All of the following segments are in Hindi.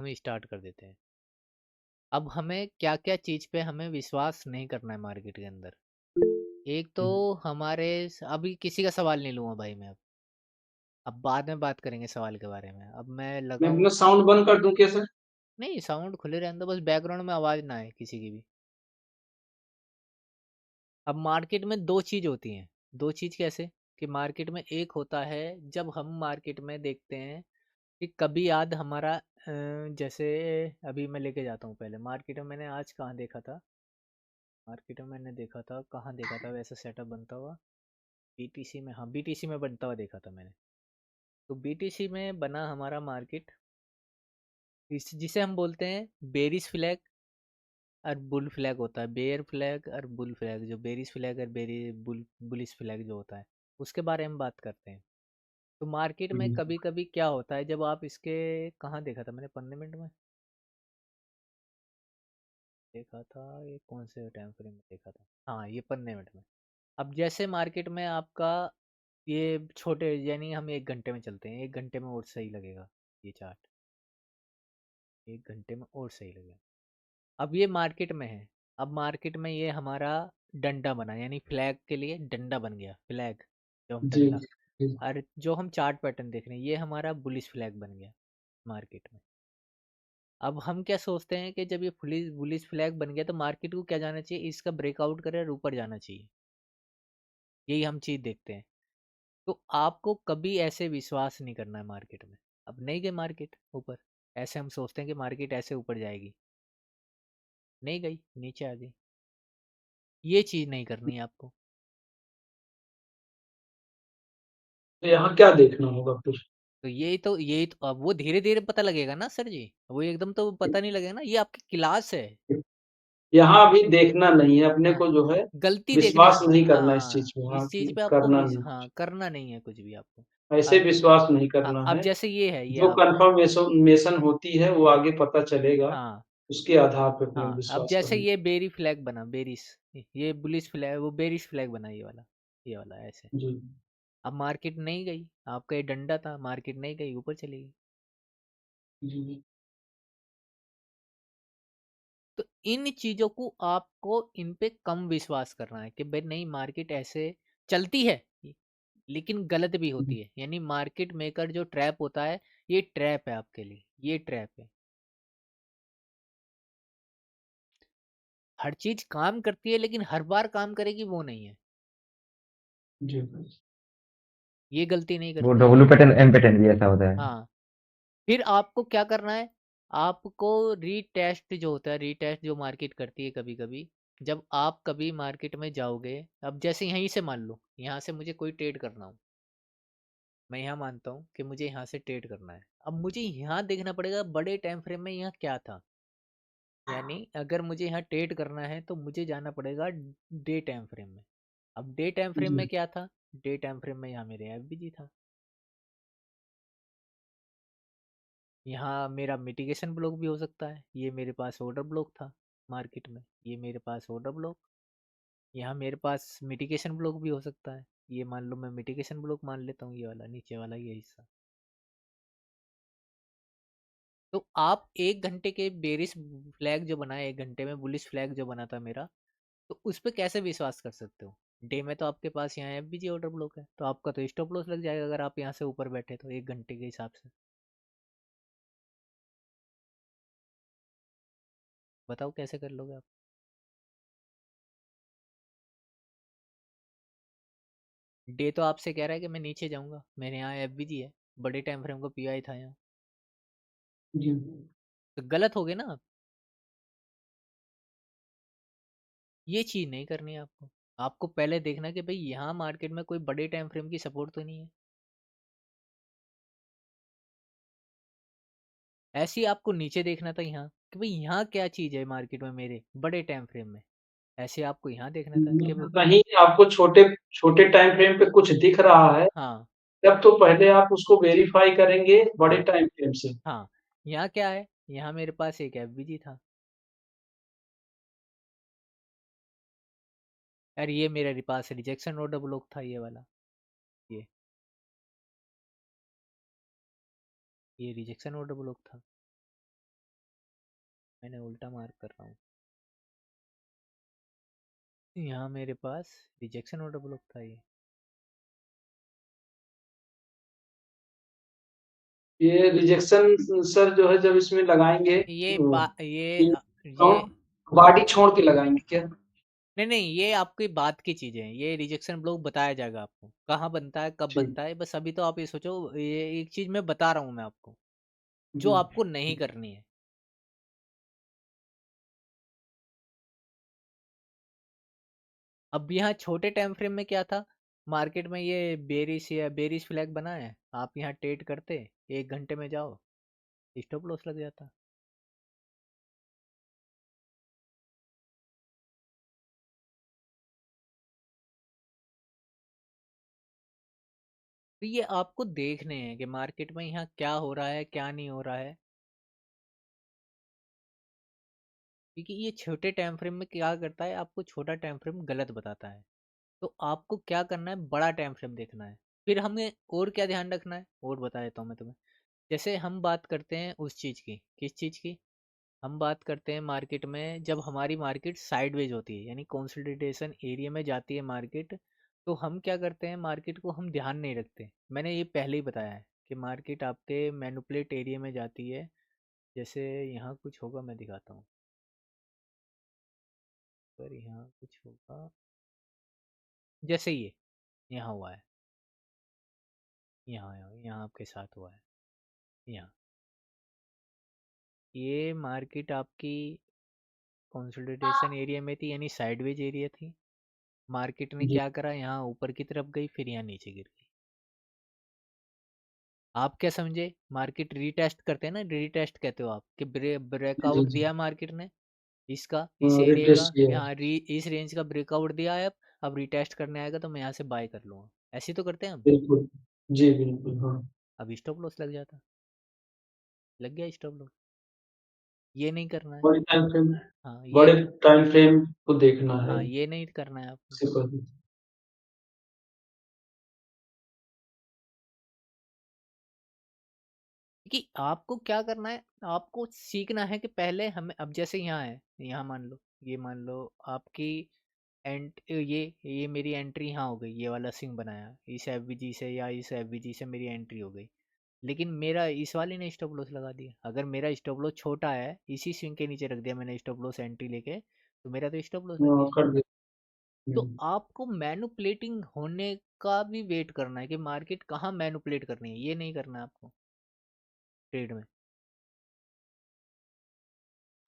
हम स्टार्ट कर देते हैं। अब हमें क्या क्या चीज़ पे हमें विश्वास नहीं करना है मार्केट के अंदर। एक तो अभी किसी का सवाल नहीं लूँगा भाई मैं अब बाद में बात करेंगे सवाल के बारे में। अब मैं मैं लगाऊँ। अपना साउंड बंद कर दूं कैसे? नहीं, साउंड खुले रहने दो, बस बैकग्राउंड में आवाज़ ना आए किसी की भी। अब मार्केट में दो चीज़ होती हैं। दो चीज़ कैसे? कि मार्केट में एक होता है जब हम मार्केट में देखते हैं कि कभी याद हमारा जैसे अभी मैं लेके जाता हूँ। पहले मार्केट में मैंने आज कहाँ देखा था, मार्केट में मैंने देखा था, कहाँ देखा था वैसा सेटअप बनता हुआ, बीटीसी में। हाँ, बीटीसी में बनता हुआ देखा था मैंने। तो बीटीसी में बना हमारा मार्केट, जिसे हम बोलते हैं बेरिस फ्लैग और बुल फ्लैग होता है। बेयर फ्लैग और बुल फ्लैग, जो बेरिस फ्लैग और बुलिस फ्लैग जो होता है, उसके बारे में बात करते हैं। तो मार्केट में कभी कभी क्या होता है, जब आप इसके, कहाँ देखा था मैंने, 15 मिनट में देखा था, ये कौन से टाइम फ्रेम में देखा था, हाँ ये 15 मिनट में। अब जैसे मार्केट में आपका ये छोटे, यानी हम 1 घंटे में चलते हैं, 1 घंटे में और सही लगेगा ये चार्ट, 1 घंटे में और सही लगेगा। अब ये मार्केट में है। अब मार्केट में ये हमारा डंडा बना, यानी फ्लैग के लिए डंडा बन गया, फ्लैग जो हम जी डंडा। जी और जो हम चार्ट पैटर्न देख रहे हैं, ये हमारा बुलिश फ्लैग बन गया मार्केट में। अब हम क्या सोचते हैं कि जब ये बुलिश बुलिश फ्लैग बन गया तो मार्केट को क्या जाना चाहिए, इसका ब्रेकआउट करे और ऊपर जाना चाहिए। यही हम चीज़ देखते हैं। तो आपको कभी ऐसे विश्वास नहीं करना है मार्केट में। अब नहीं गई मार्केट ऊपर, ऐसे हम सोचते हैं कि मार्केट ऐसे ऊपर जाएगी, नहीं गई, नीचे आ गई। ये चीज़ नहीं करनी है आपको। तो यहाँ क्या देखना होगा फिर? तो यही तो अब वो धीरे धीरे पता लगेगा ना सर जी, वो एकदम तो पता नहीं लगेगा ना, ये आपकी क्लास है। यहाँ अभी देखना नहीं है अपने हाँ, को, जो है गलती देखना। विश्वास नहीं करना इस हाँ, चीज में, हाँ इस चीज कि पे आपको करना नहीं, हाँ करना नहीं है कुछ भी आपको। ऐसे अब विश्वास नहीं हाँ, करना अब है। जैसे ये है, ये जो आप। कंफर्मेशन होती है वो आगे पता चलेगा, हाँ उसके आधार पे अपने हाँ, अब विश्वास जैसे करना। ये बेरी फ्लैग बना, बेरिस, ये बुलिस फ्लैग, वो बेरिस फ्लैग बना, ये वाला ऐसे। जी अब मार्केट नहीं गई, आपका ये डंडा था, मार्केट नहीं गई, ऊपर चली गई। जी तो इन चीजों को आपको इन पे कम विश्वास करना है कि भाई नहीं, मार्केट ऐसे चलती है लेकिन गलत भी जी। होती है। यानी मार्केट मेकर जो ट्रैप होता है, ये ट्रैप है आपके लिए, ये ट्रैप है। हर चीज काम करती है लेकिन हर बार काम करेगी वो नहीं है। जी ये गलती नहीं वो करनी है डब्लू आपको। पैटर्न एम पैटर्न भी ऐसा होता है। हाँ, फिर आपको क्या करना है, आपको रीटेस्ट जो होता है, रीटेस्ट जो मार्केट करती है कभी कभी, जब आप कभी मार्केट में जाओगे। अब जैसे यहीं से मान लो, यहाँ से मुझे कोई ट्रेड करना हो, मैं यहाँ मानता हूँ कि मुझे यहाँ से ट्रेड करना है। अब मुझे यहाँ देखना पड़ेगा बड़े टाइम फ्रेम में यहाँ क्या था। यानी अगर मुझे यहाँ ट्रेड करना है तो मुझे जाना पड़ेगा डे टाइम फ्रेम में। अब डे टाइम फ्रेम में जी क्या था, डे टाइम फ्रेम में यहाँ मेरे एफबीजी था, यहाँ मेरा मिटिगेशन ब्लॉक भी हो सकता है, ये मेरे पास ऑर्डर ब्लॉक था मार्केट में, ये मेरे पास ऑर्डर ब्लॉक, यहाँ मेरे पास मिटिगेशन ब्लॉक भी हो सकता है। ये मान लो मैं मिटिगेशन ब्लॉक मान लेता हूँ, ये वाला नीचे वाला ये हिस्सा। तो आप 1 घंटे के बेरिश फ्लैग जो बनाए, 1 घंटे में बुलिश फ्लैग जो बना था मेरा, तो उस पर कैसे विश्वास कर सकते हो? डे में तो आपके पास यहाँ एफबीजी ऑर्डर ब्लॉक है, तो आपका तो स्टॉप लॉस लग जाएगा अगर आप यहाँ से ऊपर बैठे तो 1 घंटे के हिसाब से। बताओ कैसे कर लोगे आप? डे तो आपसे कह रहा है कि मैं नीचे जाऊंगा, मेरे यहाँ एफबीजी है, बड़े टाइम फ्रेम को पीआई था यहाँ। जी तो गलत हो गए ना आप। ये चीज नहीं करनी है आपको। आपको पहले देखना कि भाई यहाँ मार्केट में कोई बड़े टाइम फ्रेम की सपोर्ट तो नहीं है। ऐसे ही आपको नीचे देखना था यहाँ, कि भाई यहाँ क्या चीज है मार्केट में मेरे बड़े टाइम फ्रेम में। ऐसे आपको यहाँ देखना था कि मतलब कहीं आपको छोटे छोटे टाइम फ्रेम पे कुछ दिख रहा है, हाँ तब तो पहले आप उसको वेरीफाई करेंगे बड़े हाँ टाइम फ्रेम से। हाँ, यहाँ क्या है, यहाँ मेरे पास एक एफबीजी था, और ये मेरे पास रिजेक्शन ऑर्डर ब्लॉक था, ये वाला, ये ये रिजेक्शन ऑर्डर ब्लॉक था। मैंने उल्टा मार्क कर रहा हूँ। यहाँ मेरे पास रिजेक्शन ऑर्डर ब्लॉक था ये। ये रिजेक्शन सर जो है जब इसमें लगाएंगे ये ये ये बॉडी छोड़ के लगाएंगे क्या? नहीं नहीं, ये आपकी बात की चीजें हैं, ये रिजेक्शन ब्लॉक बताया जाएगा आपको कहाँ बनता है, कब ठीक। बनता है। बस अभी तो आप ये सोचो, ये एक चीज मैं बता रहा हूँ मैं आपको, जो जी। आपको नहीं करनी है। अब यहाँ छोटे टाइम फ्रेम में क्या था, मार्केट में ये बेरिश या बेरिश फ्लैग बना है, आप यहाँ ट्रेड करते, 1 घंटे में जाओ, स्टॉप लॉस लग जाता। तो ये आपको देखने हैं कि मार्केट में यहाँ क्या हो रहा है क्या नहीं हो रहा है, क्योंकि ये छोटे टाइम फ्रेम में क्या करता है, आपको छोटा टाइम फ्रेम गलत बताता है। तो आपको क्या करना है, बड़ा टाइम फ्रेम देखना है। फिर हमें और क्या ध्यान रखना है, और बता देता हूँ मैं तुम्हें। जैसे हम बात करते हैं उस चीज़ की, किस चीज़ की, हम बात करते हैं मार्केट में, जब हमारी मार्केट साइडवेज होती है यानी कंसोलिडेशन एरिया में जाती है मार्केट, तो हम क्या करते हैं, मार्केट को हम ध्यान नहीं रखते। मैंने ये पहले ही बताया है कि मार्केट आपके मैनिपुलेट एरिया में जाती है। जैसे यहाँ कुछ होगा, मैं दिखाता हूँ, पर यहाँ कुछ होगा, जैसे ये यहाँ हुआ है, यहाँ यहाँ आपके साथ हुआ है, यहाँ ये मार्केट आपकी कंसोलिडेशन एरिया में थी यानी साइडवेज एरिया थी। मार्केट ने जी। क्या करा, यहाँ ऊपर की तरफ गई, फिर यहाँ नीचे गिर गई। आप क्या समझे, मार्केट रीटेस्ट करते हैं ना, रीटेस्ट कहते हो आप कि जी। ब्रेकआउट जी। दिया मार्केट ने, इसका इस हाँ, एरिया रिट्रेस का, किया है। यहाँ इस रेंज का ब्रेकआउट दिया है। अब रिटेस्ट करने आएगा तो मैं यहाँ से बाय कर लूंगा, ऐसे तो करते हैं हम। बिल्कुल। जी, बिल्कुल, हाँ। अब स्टॉप लॉस लग जाता, लग गया स्टॉप लॉस, ये नहीं करना है। बड़े टाइम फ्रेम हाँ बड़े ये, टाइम फ्रेम को देखना है हाँ ये नहीं करना है आपको। उससे पहले। कि आपको क्या करना है, आपको सीखना है कि पहले हमें, अब जैसे यहाँ है, यहाँ मान लो, ये मान लो आपकी ये मेरी एंट्री यहाँ हो गई, ये वाला सिंह बनाया, इस एफबीजी से या इस एफबीजी से मेरी एंट्री हो गई। लेकिन मेरा इस वाले ने स्टॉप लॉस लगा दिया, अगर मेरा स्टॉप लॉस छोटा है, इसी स्विंग के नीचे रख दिया मैंने स्टॉप लॉस एंट्री लेके, तो मेरा तो स्टॉप लॉस लग हाँ, गया। कर दिया। तो हुँ। आपको मैनुपुलेटिंग होने का भी वेट करना है कि मार्केट कहाँ मैनुपुलेट करनी है, ये नहीं करना है आपको ट्रेड में।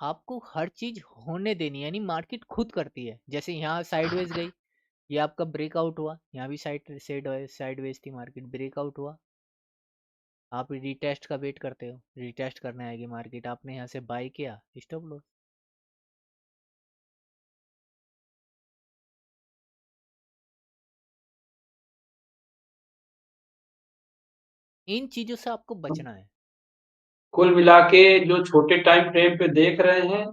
आपको हर चीज होने देनी है, यानी मार्केट खुद करती है। जैसे यहाँ साइडवेज गई, ये आपका ब्रेकआउट हुआ, यहाँ भी साइडवेज थी मार्केट, ब्रेकआउट हुआ, आप रीटेस्ट का वेट करते हो, रीटेस्ट करने आएगी मार्केट, आपने यहाँ से बाय किया, स्टॉप लो। इन चीजों से आपको बचना है। कुल मिला के जो छोटे टाइम फ्रेम पे देख रहे हैं,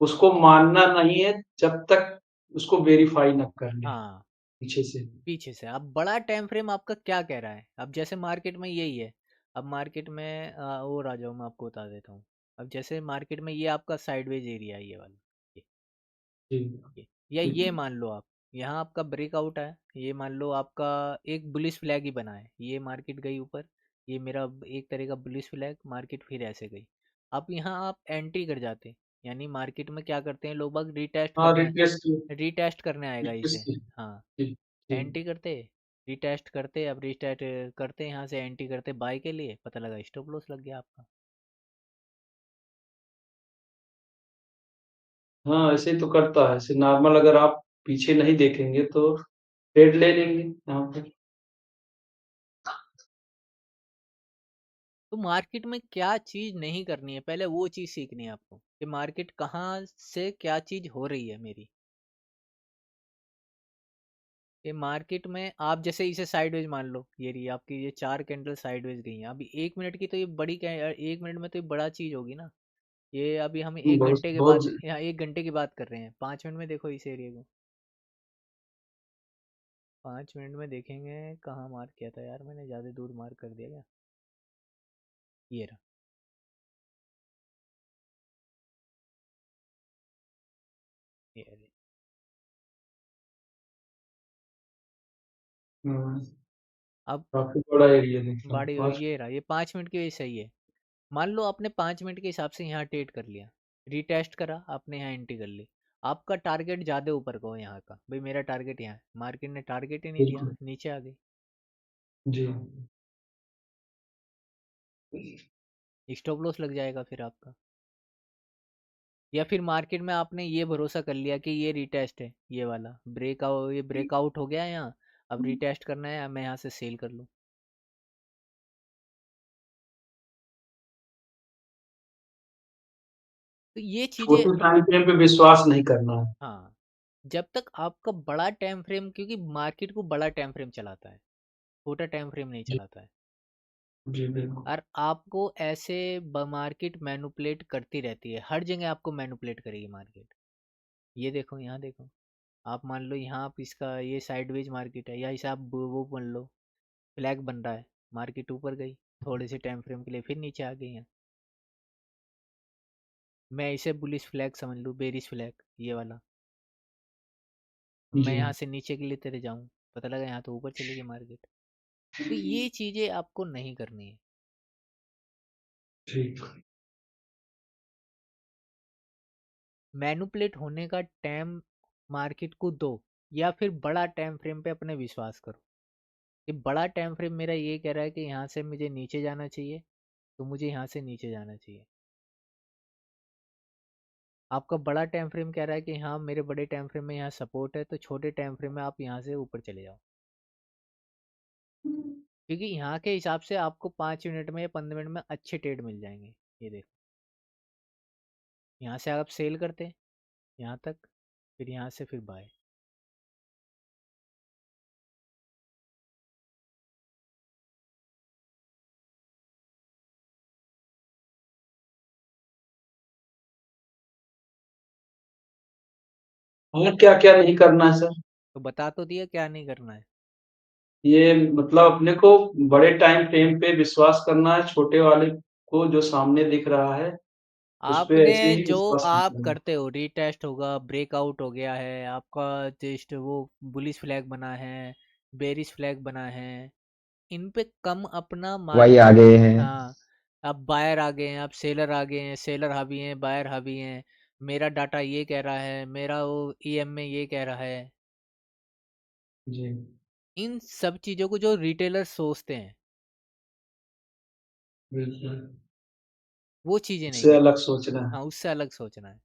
उसको मानना नहीं है जब तक उसको वेरीफ़ाई ना कर लें हाँ, पीछे से। पीछे से। अब बड़ा टाइम फ्रेम आपका क्या कह रहा है, अब जैसे मार्केट में यही है। अब मार्केट में और आ जाओ, मैं आपको बता देता हूँ। अब जैसे मार्केट में ये आपका साइडवेज एरिया है, ये वाला, ये जी, या ठीक। ये मान लो आप, यहाँ आपका ब्रेकआउट है, ये मान लो आपका एक बुलिश फ्लैग ही बना है, ये मार्केट गई ऊपर, ये मेरा एक तरह का बुलिश फ्लैग, मार्केट फिर ऐसे गई। अब यहाँ आप एंट्री कर जाते, यानी मार्केट में क्या करते हैं लोग बाग, रीटेस्ट हाँ, करने, रिट्रेस की रीटेस्ट करने आएगा रिट्रेस इसे। की। हाँ, जी, जी। एंट्री करते, रीटेस्ट करते, अब रीटेस्ट करते, यहाँ से एंट्री करते बाय के लिए, पता लगा स्टॉप लॉस लग गया आपका। हाँ, ऐसे ही तो करता है। ऐसे नॉर्मल अगर आप पीछे नहीं देखेंगे तो ट्रेड ले लेंगे यहाँ पे। तो मार्केट में क्या चीज नहीं करनी है, पहले वो चीज सीखनी है आपको कि मार्केट कहाँ से क्या चीज हो रही है मेरी। ये मार्केट में आप जैसे इसे साइडवेज मान लो, ये रही आपकी, ये 4 कैंडल साइडवेज गई हैं, अभी 1 मिनट की तो ये बड़ी, 1 मिनट में तो ये बड़ा चीज होगी ना। ये अभी हम एक बहुत घंटे के बहुत बाद, यहाँ 1 घंटे की बात कर रहे हैं, 5 मिनट में देखो इस एरिया को, 5 मिनट में देखेंगे कहाँ मार्क किया था यार मैंने, ज्यादा दूर मार्क कर दिया क्या, ये रहा। ये रही। हम्म, अब काफी बड़ा एरिया दिख रहा है बड़ी पाँच। ये रहा, ये 5 मिनट की वजह सही है। मान लो आपने 5 मिनट के हिसाब से यहाँ ट्रेड कर लिया, रीटेस्ट करा, आपने यहाँ एंट्री कर ली, आपका टारगेट ज्यादा ऊपर का हो यहाँ का, भाई मेरा टारगेट यहाँ है, मार्केट ने टारगेट ही नहीं दिया, बिल्कुल। नीचे आ गई, जी। स्टॉप लॉस लग जाएगा फिर आपका। या फिर मार्केट में आपने ये भरोसा कर लिया कि ये रीटेस्ट है, ये वाला ब्रेकआउट, ये ब्रेकआउट हो गया है यहाँ, अब रीटेस्ट करना है, मैं यहाँ से सेल कर लूँ। तो ये चीजें, छोटे टाइम फ्रेम पे विश्वास नहीं करना है। हाँ, जब तक आपका बड़ा टाइम फ्रेम, क्योंकि मार्केट को बड़ा टाइम फ्रेम चलाता है, छोटा टाइम फ्रेम नहीं जी। चलाता है। जी बिल्कुल। और आपको ऐसे मार्केट मैनुपुलेट करती रहती है, हर जगह आपको मैनुपुलेट करेगी मार्केट। ये देखो, यहाँ देखो, आप मान लो यहाँ आप इसका ये साइडवेज मार्केट है, या इसे आप वो मान लो फ्लैग बन रहा है, मार्केट ऊपर गई, थोड़े से टाइम फ्रेम के लिए फिर नीचे आ गई है। मैं इसे बुलिश फ्लैग समझ लूँ, बेरिश फ्लैग ये वाला, मैं जी। यहाँ से नीचे के लिए तेरे जाऊँ, पता लगा यहाँ तो ऊपर चलेगी मार्केट। तो ये चीजें आपको नहीं करनी है। ठीक। मैनुपुलेट होने का टाइम मार्केट को दो, या फिर बड़ा टाइम फ्रेम पे अपने विश्वास करो कि बड़ा टाइम फ्रेम मेरा ये कह रहा है कि यहाँ से मुझे नीचे जाना चाहिए, तो मुझे यहाँ से नीचे जाना चाहिए। आपका बड़ा टाइम फ्रेम कह रहा है कि हाँ मेरे बड़े टाइम फ्रेम में यहाँ सपोर्ट है, तो छोटे टाइम फ्रेम में आप यहाँ से ऊपर चले जाओ, क्योंकि यहाँ के हिसाब से आपको 5 मिनट में या 15 मिनट में अच्छे ट्रेड मिल जाएंगे। ये देखो, यहाँ से आप सेल करते हैं यहाँ तक, फिर यहाँ से फिर बाय। और क्या क्या नहीं करना है सर? तो बता तो दिया क्या नहीं करना है। ये मतलब अपने को बड़े टाइम फ्रेम पे विश्वास करना है, छोटे वाले को जो सामने दिख रहा है उस पे आपने ऐसे ही जो विश्वास नहीं आप करना। करते हो, रीटेस्ट होगा, ब्रेकआउट हो गया है आपका, जस्ट वो बुलिश फ्लैग बना है, बेरिश फ्लैग बना है, इन पे कम अपना वही आ गए हैं। हाँ, अब बायर आ गए हैं, अब सेलर आ गए हैं, सेलर हावी हैं, बायर हावी हैं, मेरा डाटा ये कह रहा है, मेरा वो ईएम में ये कह रहा है, जी इन सब चीज़ों को जो रिटेलर सोचते हैं, बिल्कुल। वो चीज़ें नहीं उससे करनी। अलग सोचना है। हाँ, उससे अलग सोचना है।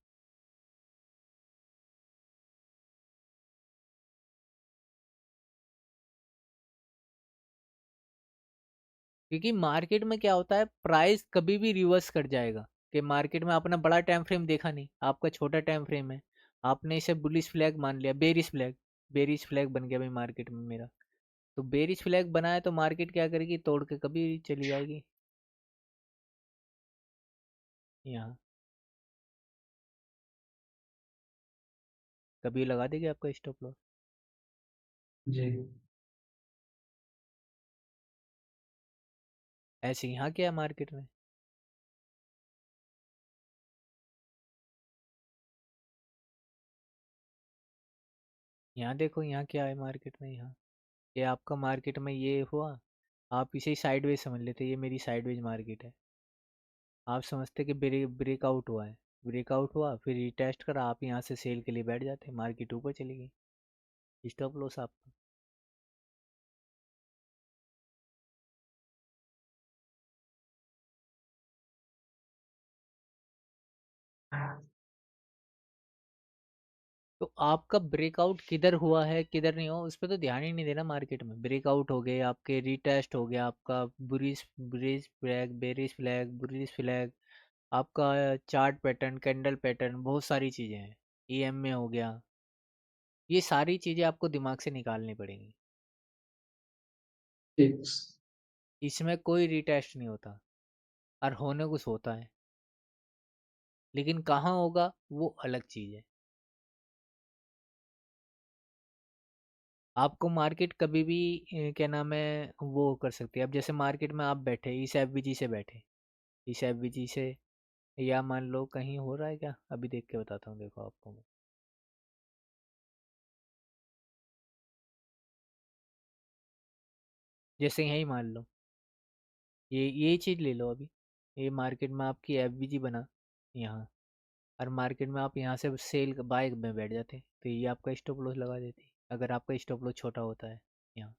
क्योंकि मार्केट में क्या होता है, प्राइस कभी भी रिवर्स कर जाएगा, कि मार्केट में आपने बड़ा टाइम फ्रेम देखा नहीं, आपका छोटा टाइम फ्रेम है, आपने इसे बुलिश फ्लैग मान लिया, बेरिश फ्लैग, बेरिश फ्लैग बन गया भाई मार्केट में मेरा, तो बेरिश फ्लैग बनाया तो मार्केट क्या करेगी, तोड़ के कभी चली जाएगी यहाँ, कभी लगा देगी आपका स्टॉप लॉस। जी। ऐसे यहाँ क्या है मार्केट में, यहाँ देखो यहाँ क्या है मार्केट में, यहाँ ये आपका मार्केट में ये हुआ, आप इसे साइडवेज समझ लेते, ये मेरी साइडवेज मार्केट है, आप समझते कि ब्रेकआउट हुआ है, ब्रेकआउट हुआ फिर रिटेस्ट करा, आप यहाँ से सेल के लिए बैठ जाते, मार्केट ऊपर चली गई, स्टॉप लॉस आपका। तो आपका ब्रेकआउट किधर हुआ है किधर नहीं हुआ उस पर तो ध्यान ही नहीं देना, मार्केट में ब्रेकआउट हो गए आपके, रिटेस्ट हो गया आपका, बुरिश बुरिश फ्लैग, बेरिश फ्लैग, बुरिश फ्लैग, आपका चार्ट पैटर्न, कैंडल पैटर्न, बहुत सारी चीज़ें हैं, ईएमए हो गया, ये सारी चीज़ें आपको दिमाग से निकालनी पड़ेंगी। ठीक। इसमें कोई रिटेस्ट नहीं होता, और होने कुछ होता है, लेकिन कहाँ होगा वो अलग चीज़ है। आपको मार्केट कभी भी क्या नाम है वो कर सकती है, अब जैसे मार्केट में आप बैठे इस एफबीजी से बैठे, इस एफबीजी से, या मान लो कहीं हो रहा है क्या, अभी देख के बताता हूँ, देखो आपको मैं, जैसे यही मान लो, ये चीज़ ले लो अभी, ये मार्केट में आपकी एफबीजी बना यहाँ, और मार्केट में आप यहाँ से सेल बाय में बैठ जाते, तो ये आपका स्टॉप लॉस लगा देती अगर आपका स्टॉप लॉस छोटा होता है यहाँ।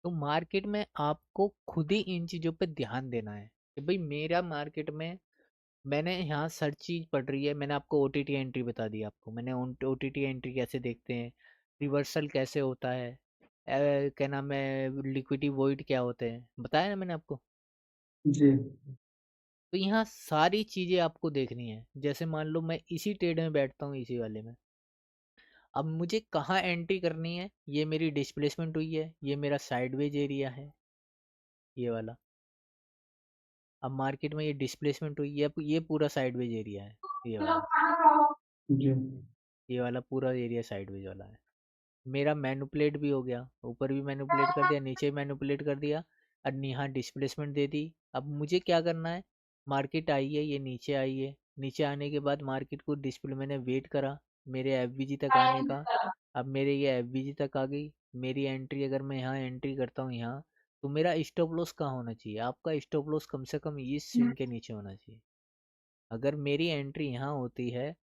तो मार्केट में आपको खुद ही इन चीज़ों पे ध्यान देना है कि भाई मेरा मार्केट में, मैंने यहाँ सर्च चीज पढ़ रही है, मैंने आपको ओटीटी एंट्री बता दी, आपको मैंने ओटीटी एंट्री कैसे देखते हैं, रिवर्सल कैसे होता है, क्या नाम है, लिक्विडिटी वॉइड क्या होते हैं, बताया ना मैंने आपको। जी। तो यहाँ सारी चीज़ें आपको देखनी है। जैसे मान लो मैं इसी ट्रेड में बैठता हूँ, इसी वाले में, अब मुझे कहाँ एंट्री करनी है, ये मेरी डिस्प्लेसमेंट हुई है, ये मेरा साइडवेज एरिया है, ये वाला। अब मार्केट में ये डिस्प्लेसमेंट हुई है, ये पूरा साइडवेज एरिया है, ये वाला, जी। ये वाला पूरा एरिया साइडवेज वाला है। मेरा मैनिपुलेट भी हो गया, ऊपर भी मैनिपुलेट कर दिया, नीचे भी मैनिपुलेट कर दिया, और यहाँ डिस्प्लेसमेंट दे दी। अब मुझे क्या करना है, मार्केट आई है, ये नीचे आई है, नीचे आने के बाद मार्केट को डिस्प्ले, मैंने वेट करा मेरे एफबीजी तक आने का। अब मेरे ये एफबीजी तक आ गई, मेरी एंट्री, अगर मैं यहाँ एंट्री करता हूँ यहाँ, तो मेरा स्टॉप लॉस कहाँ होना चाहिए, आपका स्टॉप लॉस कम से कम इस स्विंग के नीचे होना चाहिए। अगर मेरी एंट्री यहाँ होती है,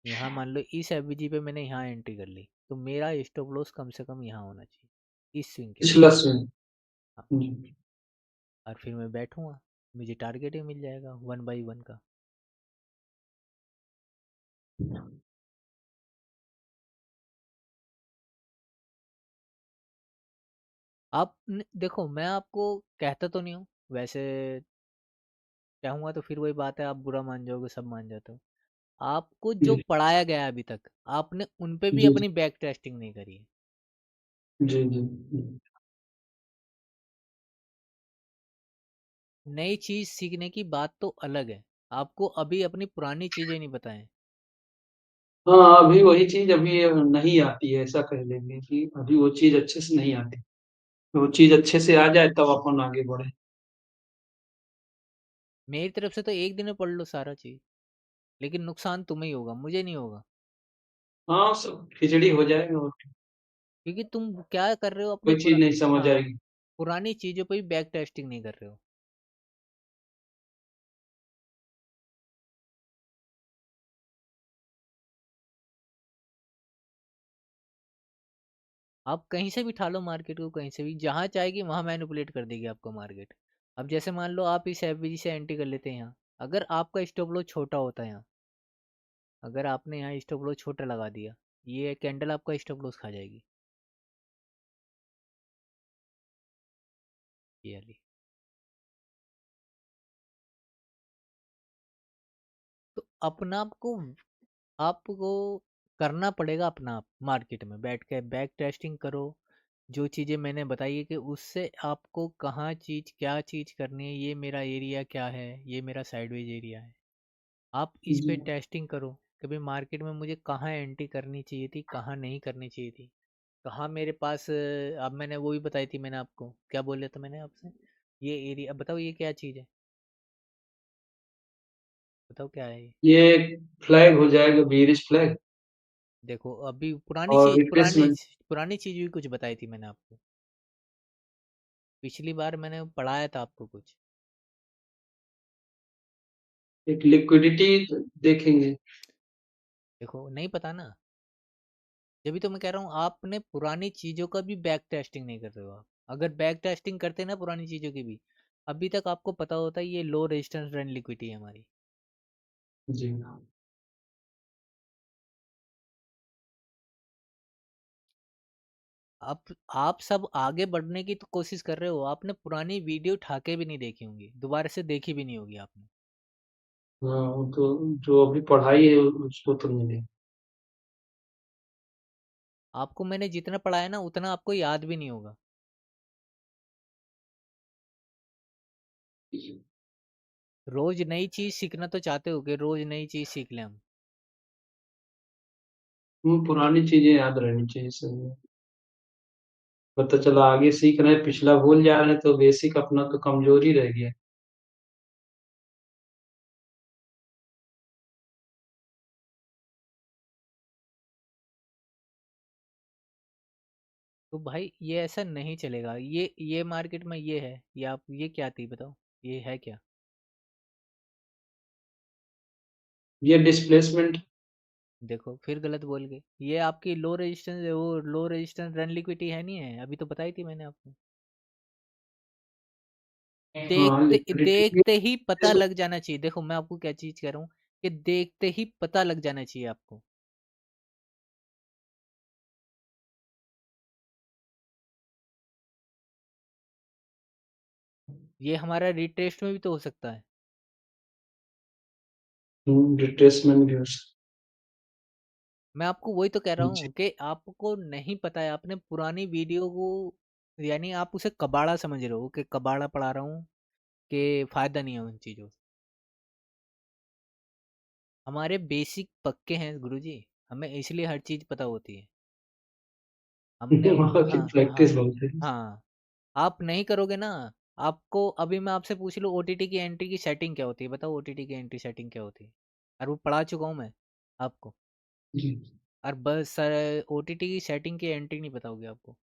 यहाँ मान लो इस एफबीजी पे मैंने यहाँ एंट्री कर ली, तो मेरा स्टॉप लॉस कम से कम यहाँ होना चाहिए, इस स्विंग के पिछला नीचे। स्विंग। हाँ, जी। और फिर मैं बैठूंगा, मुझे टारगेट ही मिल जाएगा 1 बाई 1 का। आप देखो, मैं आपको कहता तो नहीं हूँ वैसे, कहूँगा तो फिर वही बात है, आप बुरा मान जाओगे, सब मान जाते हो। आपको जो जी। पढ़ाया गया है अभी तक, आपने उन पे भी जी। अपनी बैक टेस्टिंग नहीं करी है। जी। जी। नई चीज सीखने की बात तो अलग है, आपको अभी अपनी पुरानी चीजें नहीं बताएं। हाँ, अभी वही चीज अभी नहीं आती है, ऐसा कह लेंगे कि अभी वो चीज अच्छे से नहीं आती। तो वो चीज अच्छे से आ जाए तब अपन आगे बढ़े। मेरी तरफ से तो एक दिन में पढ़ लो सारा चीज, लेकिन नुकसान तुम्हें ही होगा, मुझे नहीं होगा। हाँ, सब खिचड़ी हो जाएगा और क्योंकि तुम क्या कर रहे हो, अपनी कोई चीज नहीं समझ हाँ, आएगी। पुरानी चीजों पे भी बैक टेस्टिंग नहीं कर रहे हो। आप कहीं से भी ठा लो मार्केट को, कहीं से भी, जहां चाहेगी वहां मैनिपुलेट कर देगी आपको मार्केट। अब जैसे मान लो आप इस एफबीजी से एंट्री कर लेते हैं यहाँ, अगर आपका स्टॉप लॉस छोटा होता है यहाँ, अगर आपने यहाँ स्टॉप लॉस छोटा लगा दिया, ये कैंडल आपका स्टॉप लॉस खा जाएगी, ये वाली। तो अपना आपको करना पड़ेगा अपना आप, मार्केट में बैठ के बैक टेस्टिंग करो। जो चीज़ें मैंने बताई है कि उससे आपको कहाँ चीज़, क्या चीज़ करनी है, ये मेरा एरिया क्या है, ये मेरा साइडवेज एरिया है, आप इस पे जी। टेस्टिंग करो कि भाई मार्केट में मुझे कहाँ एंट्री करनी चाहिए थी, कहाँ नहीं करनी चाहिए थी, कहाँ मेरे पास अब मैंने वो भी बताई थी, मैंने आपको क्या बोला था मैंने आपसे, ये एरिया, अब बताओ ये क्या चीज़ है, बताओ क्या है ये। ये फ्लैग हो जाएगा, बेयरिश फ्लैग। देखो अभी पुरानी और चीज, रिट्रेसमेंट। पुरानी चीज भी कुछ बताई थी मैंने आपको, पिछली बार मैंने पढ़ाया था आपको कुछ। एक लिक्विडिटी देखेंगे। देखो नहीं पता ना, जब भी तो मैं कह रहा हूँ, आपने पुरानी चीजों का भी बैक टेस्टिंग नहीं कर रहे हो आप। अगर बैक टेस्टिंग करते ना पुरानी चीजों की भी, अभी तक आपको पता होता है ये लो रेजिस्टेंस रन लिक्विडिटी है हमारी। जी। आप सब आगे बढ़ने की तो कोशिश कर रहे हो, आपने पुरानी वीडियो उठा के भी नहीं देखी होंगी, दोबारा से देखी भी नहीं होगी आपने। हाँ, वो तो जो अभी पढ़ाई है उसको तो नहीं आपको मैंने जितना पढ़ाया ना, उतना आपको याद भी नहीं होगा। है। रोज नई चीज सीखना तो चाहते हो कि रोज नई चीज सीख लें हम। वो पुरानी चीजें याद रहनी चाहिए सही है। पता चला आगे सीख रहे हैं, पिछला भूल जा रहे हैं, तो बेसिक अपना तो कमजोर ही रह गया। तो भाई ये ऐसा नहीं चलेगा। ये मार्केट में ये है, ये आप ये क्या थी बताओ, ये है क्या? ये डिस्प्लेसमेंट। देखो फिर गलत बोल गए। ये आपकी लो रेजिस्टेंस, वो लो रेजिस्टेंस रन लिक्विडिटी है नहीं है, अभी तो बताई थी मैंने आपको। हाँ, देखते लिक्विडिटी। देखते ही पता लग जाना चाहिए। देखो मैं आपको क्या चीज कह रहा हूँ, कि देखते ही पता लग जाना चाहिए आपको। ये हमारा रिट्रेस में भी तो हो सकता है। रिट्रेसमेंट भी हो मैं आपको वही तो कह रहा जी। हूँ कि आपको नहीं पता है, आपने पुरानी वीडियो को, यानी आप उसे कबाड़ा समझ रहे हो, कि कबाड़ा पढ़ा रहा हूँ, कि फायदा नहीं है उन चीज़ों से। हमारे बेसिक पक्के हैं गुरुजी, हमें इसलिए हर चीज़ पता होती है। हमने वहाँ की हाँ प्रैक्टिस हाँ बहुत है। हाँ। आप नहीं करोगे ना। आपको अभी मैं आपसे पूछ लूँ ओटीटी की एंट्री की सेटिंग क्या होती है, बताओ ओटीटी की एंट्री सेटिंग क्या होती है? और वो पढ़ा चुका हूँ मैं आपको। जी। और बस सर ओटीटी की सेटिंग की एंट्री नहीं बताओगे आपको?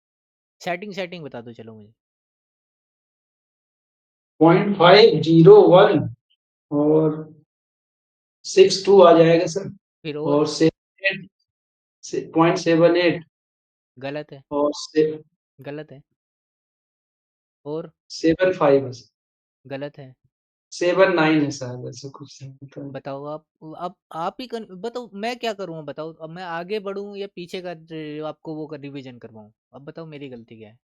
सेटिंग सेटिंग बता दो चलो मुझे। 0.501 और 62 आ जाएगा सर। फिर और? और 78, 0.78 गलत है। और गलत है। और? 75 है सर। गलत है। 79 है शायद, ऐसा कुछ है। बताओ आप। अब आप ही बताओ मैं क्या करूँ, बताओ अब मैं आगे बढ़ूँ या पीछे का आपको वो रिवीजन करवाऊँ, अब बताओ मेरी गलती क्या है?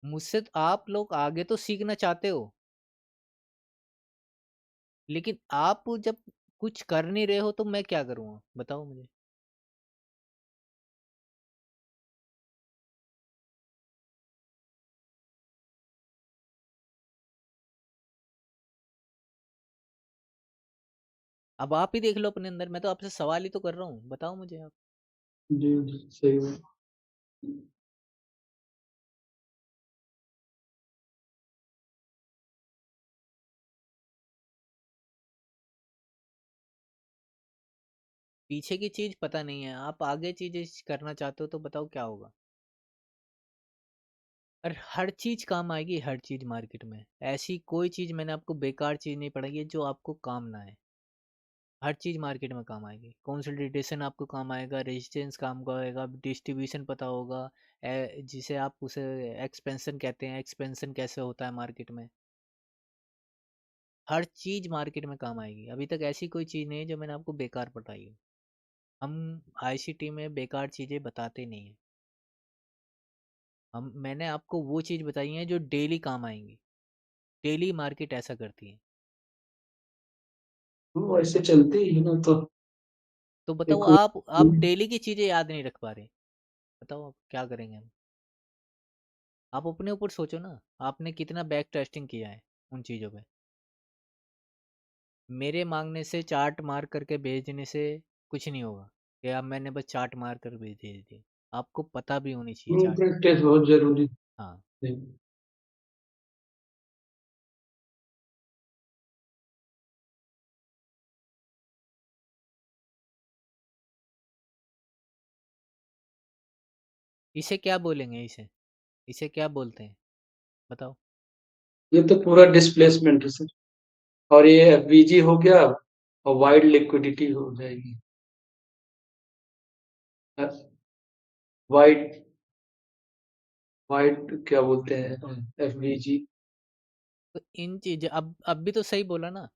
मुझसे तो आप लोग आगे तो सीखना चाहते हो, लेकिन आप जब कुछ कर नहीं रहे हो तो मैं क्या करूँगा बताओ मुझे? अब आप ही देख लो अपने अंदर, मैं तो आपसे सवाल ही तो कर रहा हूँ, बताओ मुझे आप। जी जी, सही बात। पीछे की चीज पता नहीं है, आप आगे चीजें करना चाहते हो तो बताओ क्या होगा। और हर चीज काम आएगी, हर चीज मार्केट में। ऐसी कोई चीज मैंने आपको बेकार चीज नहीं पढ़ाई है जो आपको काम ना आए। हर चीज मार्केट में काम आएगी। कंसोलिडेशन आपको काम आएगा, रेजिस्टेंस काम का आएगा, डिस्ट्रीब्यूशन पता होगा, जिसे आप उसे एक्सपेंशन कहते हैं, एक्सपेंशन कैसे होता है मार्केट में। हर चीज मार्केट में काम आएगी। अभी तक ऐसी कोई चीज नहीं है जो मैंने आपको बेकार पढ़ाई हो। हम आईसीटी में बेकार चीजें बताते नहीं है। हम मैंने आपको वो चीज बताई है जो डेली काम आएंगी। डेली मार्केट ऐसा करती है। वो ऐसे चलते ही है ना, तो तो बताओ एक वो- आप डेली की चीजें याद नहीं रख पा रहे, बताओ आप क्या करेंगे हम? आप अपने ऊपर सोचो ना, आपने कितना बैक टेस्टिंग किया है उन चीज़ों पे? मेरे मांगने से चार्ट मार करके भेजने से कुछ नहीं होगा, कि अब मैंने बस चार्ट मार कर भेज दिए। आपको पता भी होनी चाहिए चार्ट। प्रैक्टिस बहुत जरूरी हाँ। है। इसे क्या बोलेंगे, इसे इसे क्या बोलते हैं बताओ? ये तो पूरा डिस्प्लेसमेंट है सर। और ये एफवीजी हो गया, और वाइड लिक्विडिटी हो जाएगी। वाइड, वाइड क्या बोलते हैं, एफवीजी। तो इन चीज अब भी तो सही बोला ना।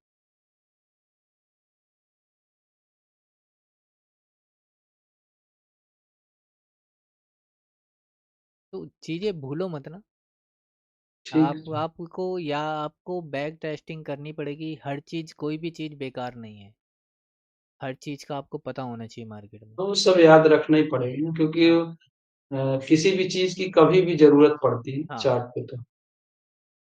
तो चीजें भूलो मत ना। ठीक है। आपको या आपको बैक टेस्टिंग करनी पड़ेगी। हर चीज, कोई भी चीज बेकार नहीं है। हर चीज का आपको पता होना चाहिए मार्केट में। तो वो सब याद रखना ही पड़ेगा ना, क्योंकि हाँ किसी भी चीज की कभी भी जरूरत पड़ती है हाँ। चार्ट पे तो।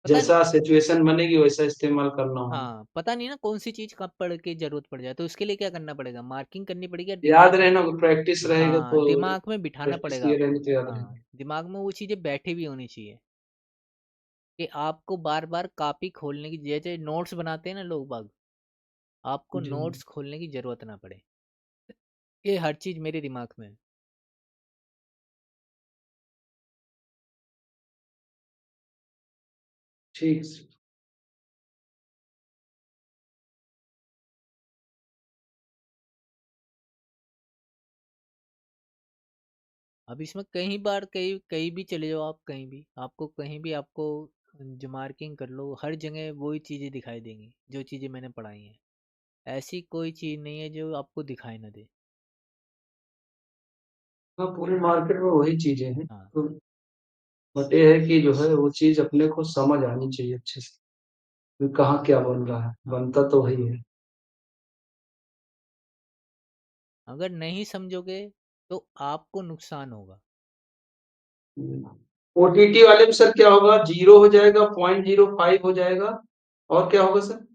पता नहीं। जैसा सिचुएशन बनेगी वैसा इस्तेमाल करना होगा। हाँ, पता नहीं ना कौन सी चीज कब पढ़ के जरूरत पड़ जाए, तो उसके लिए क्या करना पड़ेगा, मार्किंग करनी पड़ेगी, या याद दिमाग में। रहना, प्रैक्टिस रहेगा हाँ, तो, दिमाग में बिठाना प्रैक्टिस पड़ेगा किए आपको। रहेंगे तो याद हाँ, रहेंगे। दिमाग में वो चीजें बैठी भी होनी चाहिए, कि आपको बार बार कॉपी खोलने की, जैसे नोट्स बनाते हैं ना लोग बाग, आपको जी, नोट्स खोलने की जरूरत ना पड़े, ये हर चीज मेरे दिमाग में है। ठीक। अब इसमें कहीं बार कहीं कहीं भी चले जाओ आप, कहीं भी आपको, कहीं भी आपको जो मार्किंग कर लो, हर जगह वही चीजें दिखाई देंगी जो चीजें मैंने पढ़ाई हैं। ऐसी कोई चीज नहीं है जो आपको दिखाई ना दे। हाँ, पूरी मार्केट में वही चीजें हैं हाँ। तो, बट ये है कि जो है वो चीज अपने को समझ आनी चाहिए अच्छे से, कि कहाँ क्या बन रहा है, हाँ, बनता तो वही है। अगर नहीं समझोगे तो आपको नुकसान होगा। ओटीटी वाले में सर क्या होगा, 0 हो जाएगा, 0.05 हो जाएगा, और क्या होगा सर?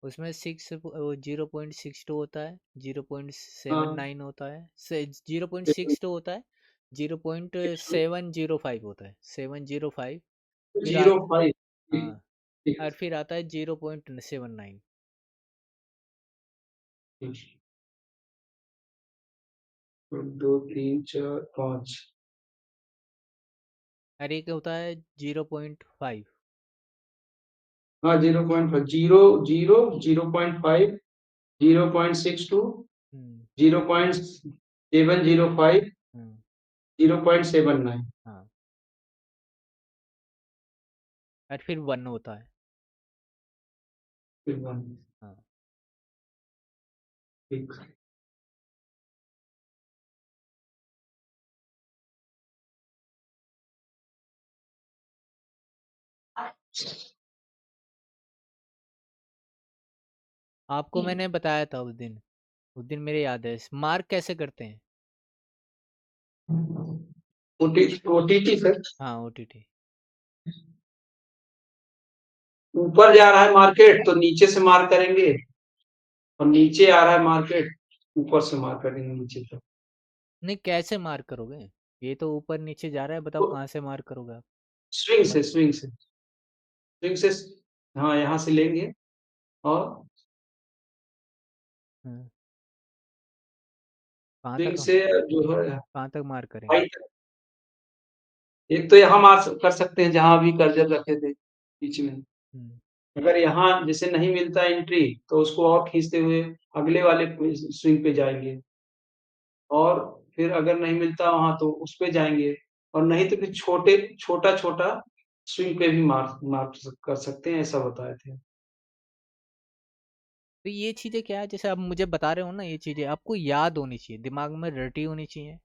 उसमें 0.62 होता है, जीरो पॉइंट सेवन हाँ, नाइन होता है, 0.62 होता है, 0.705 होता है, 705। फिर 0.5। हाँ, ठीक, ठीक, और फिर आता है 0.79। 2 3 4 5। और एक होता है 0.5। हाँ, 0.5, 0, 0, 0.5, 0.62, हम्म। 0.705, हम्म। 0.79। हाँ, और फिर 1 होता है। हाँ। ठीक। आपको मैंने बताया था उस दिन मेरे याद है, मार्क कैसे करते हैं। ओटीटी सर, हाँ, ओटीटी। ऊपर जा रहा है मार्केट तो नीचे से मार करेंगे, और नीचे आ रहा है मार्केट, ऊपर से मार करेंगे नीचे तक। नहीं, कैसे मार्क करोगे, ये तो ऊपर नीचे जा रहा है, बताओ तो कहाँ से मार्क करोगे आप। स्विंग बत से, स्विंग से, स्विंग से। हाँ, यहाँ से लेंगे, और हाँ, कहाँ स्विंग तक, से जो है कहाँ तक मार्क करेंगे। हाई तक। एक तो यहाँ मार कर सकते हैं जहां अभी कर्जर रखे थे बीच में। हम्म। अगर यहाँ जैसे नहीं मिलता एंट्री, तो उसको और खींचते हुए अगले वाले स्विंग पे जाएंगे, और फिर अगर नहीं मिलता वहां तो उस पे जाएंगे, और नहीं तो फिर छोटा छोटा स्विंग पे भी मार मार कर सकते हैं, ऐसा बताए थे। तो ये चीजें क्या है, जैसे आप मुझे बता रहे हो ना, ये चीजें आपको याद होनी चाहिए, दिमाग में रटी होनी चाहिए।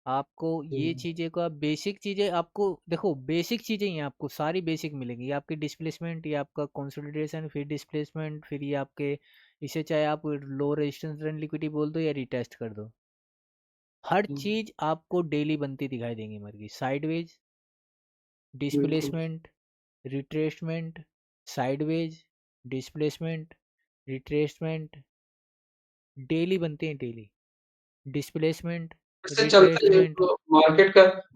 आपको ये हम्म, चीजें को, आप बेसिक चीजें, आपको देखो बेसिक चीजें ही हैं, आपको सारी बेसिक मिलेंगी। ये आपकी डिस्प्लेसमेंट, ये आपका कंसोलिडेशन, फिर डिस्प्लेसमेंट, फिर ये आपके, इसे चाहे आप लो रेजिस्टेंस रन लिक्विडिटी बोल दो या रिटेस्ट कर दो, हर हम्म, चीज आपको डेली बनती दिखाई देंगी मर्गी। साइडवेज, बिल्कुल। Displacement, retracement, sideways, displacement, retracement, daily बनते हैं, डेली। डिस्प्लेसमेंट, इससे चलता है रिट्रेसमेंट। तो,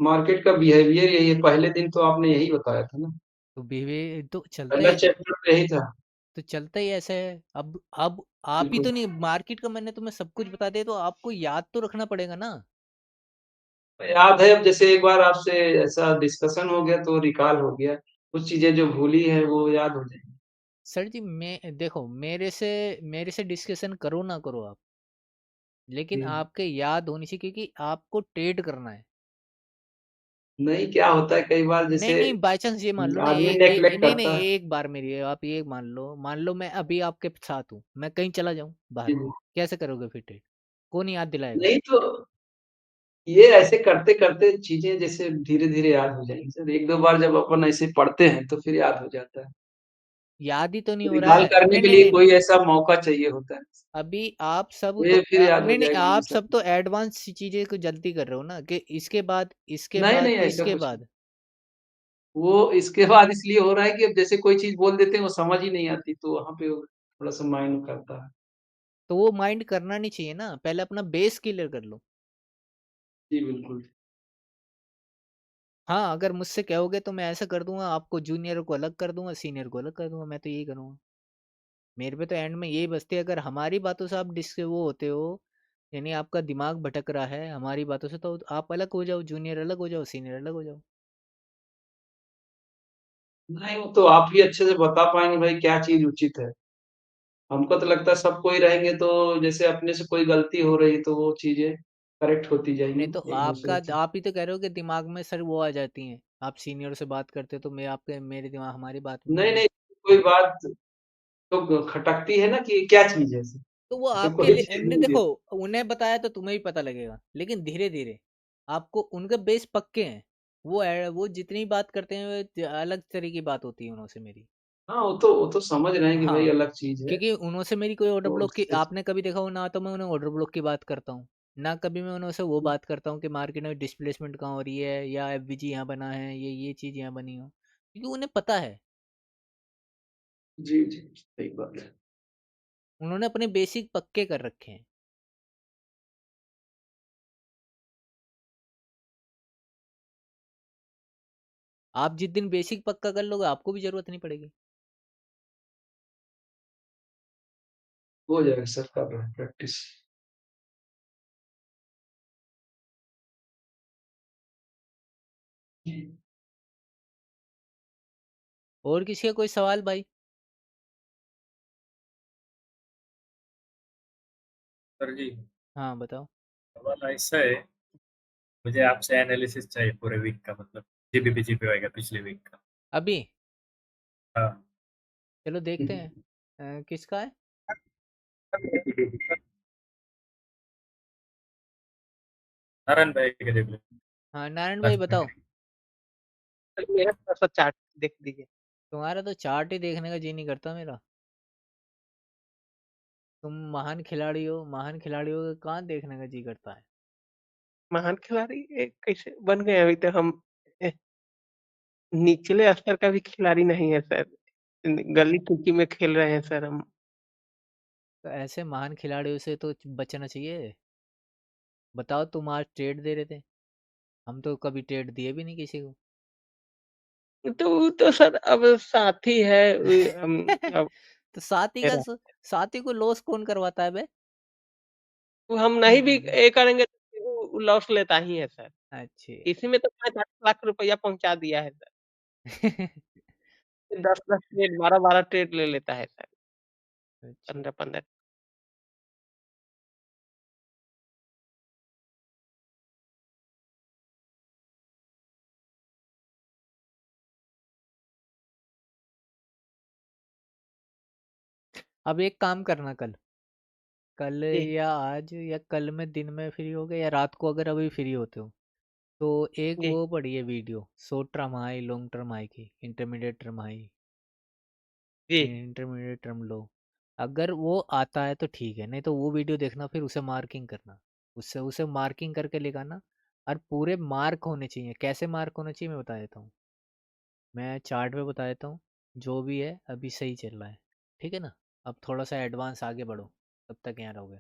मार्केट का बिहेवियर यही है, पहले दिन तो आपने यही बताया था ना, तो बिहेवियर तो चलता पहला ही, चैप्टर तो यही था। तो चलता ही ऐसा है। अब आप ही बिल्कुल। तो नहीं, मार्केट का मैंने तुम्हें सब कुछ बता दिया, तो आपको याद तो रखना पड़ेगा ना। याद है, अब जैसे एक बार आपसे ऐसा डिस्कशन हो गया तो रिकॉल हो गया, कुछ चीजें जो भूली है वो याद हो जाएंगी। सर जी, मैं देखो, मेरे से डिस्कशन करो ना करो आप, लेकिन जी। आपके याद होनी चाहिए, क्योंकि आपको ट्रेड करना है। नहीं, क्या होता है कई बार नहीं जैसे नहीं, बाई चांस ये मान लो ना, आदमी नेग्लेक्ट नहीं नहीं, करता है। एक बार मेरी, आप एक मान लो मैं अभी आपके साथ हूँ, मैं कहीं चला जाऊँ बाहर, जी, जी। कैसे करोगे फिर ट्रेड, कौन याद दिलाएगा। नहीं तो, ये ऐसे करते करते चीजें जैसे धीरे धीरे याद हो जाएंगी सर, एक दो बार जब अपन ऐसे पढ़ते हैं तो फिर याद हो जाता है। याद ही तो नहीं हो रहा रिकॉल है, करने नहीं के नहीं लिए नहीं नहीं। कोई ऐसा मौका चाहिए होता है, अभी आप सब तो ये फिर याद हो नहीं नहीं, जाएगा आप हमेशा। सब तो एडवांस चीजें को जल्दी कर रहे हो ना, कि इसके बाद, इसके नहीं बाद, नहीं, ऐसा इसके कुछ नहीं। बाद। वो इसके बाद इसलिए हो रहा है कि अब जैसे कोई चीज़ बोल देते हैं वो समझ ही नहीं आती, तो वहाँ पे वो थोड़ा-सा माइंड करता है। तो वो माइंड करना नहीं चाहिए ना, पहले अपना बेस क्लियर कर लो। जी, बिल्कुल। हाँ, अगर मुझसे कहोगे तो मैं ऐसा कर दूँगा, आपको जूनियर को अलग कर दूँगा, सीनियर को अलग कर दूँगा, मैं तो यही करूँगा। मेरे पे तो एंड में यही बचती है, अगर हमारी बातों से आप वो होते हो, यानी आपका दिमाग भटक रहा है हमारी बातों से, तो आप अलग हो जाओ, जूनियर अलग हो जाओ, सीनियर अलग हो जाओ। नहीं, वो तो आप ही अच्छे से बता पाएँगे भाई क्या चीज़ उचित है। हमको तो लगता है सबको ही रहेंगे तो जैसे अपने से कोई गलती हो रही है तो वो चीज़ें करेक्ट होती नहीं जाएँगी तो आपका एक-दूसरे से। आप ही तो कह रहे हो कि दिमाग में सर वो आ जाती हैं, आप सीनियर से बात करते हो तो मैं आपके मेरे दिमाग हमारी बात में नहीं, मेरे, नहीं, कोई बात तो खटकती है ना कि क्या चीज़ है ऐसी? तो वो ऐसे आपके कोई लिए चीज़ ने नहीं है। देखो, उन्हें बताया तो तुम्हें भी पता लगेगा, लेकिन धीरे धीरे आपको उनके बेस पक्के हैं। वो जितनी बात करते हैं अलग तरह की बात होती है उनसे मेरी। हाँ, वो तो समझ रहे हैं कि भाई हाँ, अलग चीज़ है। क्योंकि उनसे मेरी कोई ऑर्डर तो ब्लॉक की उससे आपने कभी देखा हो ना, तो मैं उन्हें ऑर्डर ब्लॉक की बात करता हूँ, ना कभी मैं उनसे वो बात करता हूँ कि मार्केट में डिस्प्लेसमेंट कहाँ हो रही है या एफवीजी यहाँ बना है, ये चीज़ यहाँ बनी हो, क्योंकि उन्हें पता है। जी, जी, सही बात है। उन्होंने अपने बेसिक पक्के कर रखे हैं। आप जिस दिन बेसिक पक्का कर लोगे आपको भी जरूरत नहीं पड़ेगी। हो जाएगा सर, कर रहे हैं प्रैक्टिस। जी। और किसी का कोई सवाल भाई? सर जी, हाँ बताओ। सवाल ऐसा है, मुझे आपसे एनालिसिस चाहिए पूरे वीक का, मतलब जीबीपी जीपीवाई का पिछले वीक का। अभी हाँ। चलो देखते हैं। किसका है? नारायण भाई के देख लो। हाँ नारायण भाई लास्ट बताओ। में। मेरा थोड़ा-सा चार्ट देख दीजिए। तुम्हारा तो चार्ट ही देखने का जी नहीं करता मेरा। तुम महान खिलाड़ी हो, कहाँ देखने का जी करता है। महान खिलाड़ी कैसे बन गए? अभी तो हम ए, निचले स्तर का भी खिलाड़ी नहीं है सर। गली कुची में खेल रहे हैं सर हम। तो ऐसे महान खिलाड़ियों से तो बचना चाहिए। बताओ, तुम आज ट्रेड दे रहे थे, हम तो कभी ट्रेड दिए भी नहीं किसी को। तो वो तो सर अब साथी है अब तो साथी का मेरा। साथी को लॉस कौन करवाता है बे? तो हम नहीं भी ये करेंगे तो वो लॉस लेता ही है सर। अच्छे। इसी में तो 5-8 लाख रुपया पहुँचा दिया है सर। 10-10 ट्रेड 12-12 ट्रेड ले लेता है सर। अच्छा। 15-15। अब एक काम करना, कल कल जी, या आज या कल में दिन में फ्री हो गए या रात को अगर अभी फ्री होते हो, तो एक जी, वो पढ़िए video, short term high long term high की, इंटरमीडिएट टर्म हाई, जी, इंटरमीडिएट टर्म लो। अगर वो आता है तो ठीक है, नहीं तो वो वीडियो देखना, फिर उसे मार्किंग करना, उससे उसे मार्किंग करके लिखाना। और पूरे मार्क होने चाहिए। कैसे मार्क होने चाहिए मैं बता देता हूँ। मैं चार्ट पे बता देता हूँ। जो भी है अभी सही चल रहा है, ठीक है ना। अब थोड़ा सा एडवांस आगे बढ़ो, तब तक यहाँ रहोगे।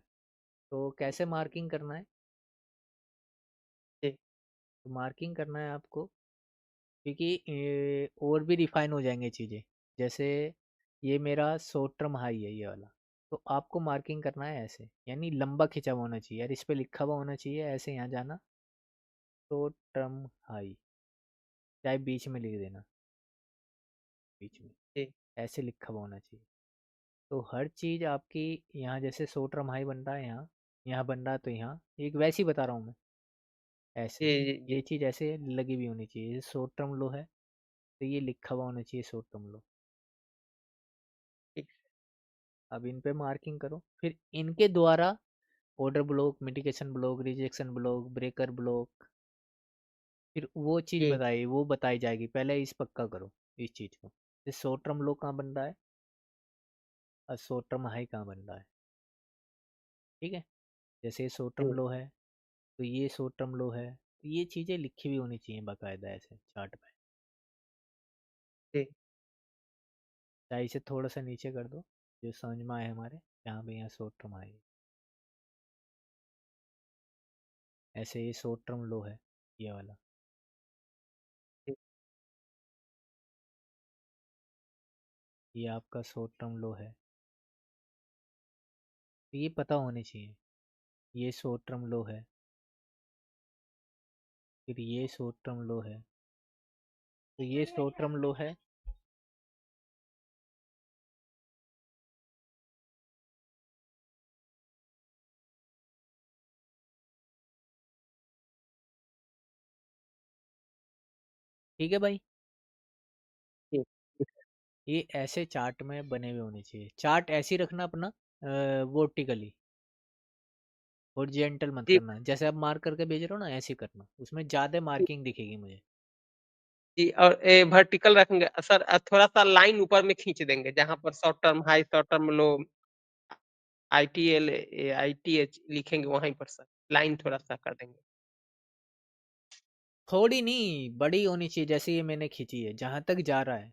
तो कैसे मार्किंग करना है? जी, तो मार्किंग करना है आपको, क्योंकि और भी रिफाइन हो जाएंगे चीज़ें। जैसे ये मेरा शॉर्ट टर्म हाई है, ये वाला। तो आपको मार्किंग करना है ऐसे, यानी लंबा खिंचा हुआ होना चाहिए यार, इस पे लिखा हुआ होना चाहिए ऐसे, यहाँ जाना, शॉर्ट टर्म हाई, चाहे बीच में लिख देना, बीच में जी, ऐसे लिखा हुआ होना चाहिए। तो हर चीज़ आपकी, यहाँ जैसे शॉर्ट टर्म हाई बन रहा है, यहाँ यहाँ बन रहा है, तो यहाँ एक वैसे ही बता रहा हूँ मैं, ऐसे जी, जी, ये जी, चीज़ ऐसे लगी हुई होनी चाहिए। जैसे शॉर्ट टर्म लो है, तो ये लिखा हुआ होना चाहिए शॉर्ट टर्म लो। ठीक। अब इन पे मार्किंग करो, फिर इनके द्वारा order block, mitigation block, rejection block, breaker block, फिर जी, वो बताई जाएगी। पहले इस पक्का करो, इस चीज़ को, इस शॉर्ट टर्म लो कहाँ बन रहा है और शॉर्ट टर्म हाई कहाँ बन रहा है, ठीक है। जैसे ये शॉर्ट टर्म जी, लो है, तो ये शॉर्ट टर्म लो है, तो ये चीज़ें लिखी हुई होनी चाहिए बाकायदा ऐसे चार्ट पे। जी। चाहे इसे थोड़ा सा नीचे कर दो, जो समझ में आए हमारे, यहाँ पे यहाँ शॉर्ट टर्म आएगी। ऐसे ये शॉर्ट टर्म लो है, ये वाला। जी। ये आपका शॉर्ट टर्म लो है, तो ये पता होने चाहिए। ये शॉर्ट टर्म लो है, फिर ये शॉर्ट टर्म लो है, तो ये शॉर्ट टर्म लो है। ठीक है भाई, जी। ये ऐसे चार्ट में बने हुए होने चाहिए। चार्ट ऐसे ही रखना अपना, वर्टिकली, हॉरिजॉन्टल मत जी। करना। जैसे आप मार्क करके भेज रहे हो ना, ऐसे ही करना, उसमें ज्यादा मार्किंग दिखेगी मुझे। जी, और वर्टिकल रखेंगे सर, थोड़ा सा लाइन ऊपर में खींच देंगे, जहाँ पर short term high, short term लो, ITL ITH लिखेंगे, वहीं पर सर लाइन थोड़ा सा कर देंगे। थोड़ी नहीं, बड़ी होनी चाहिए, जैसे ये मैंने खींची है, जहां तक जा रहा है।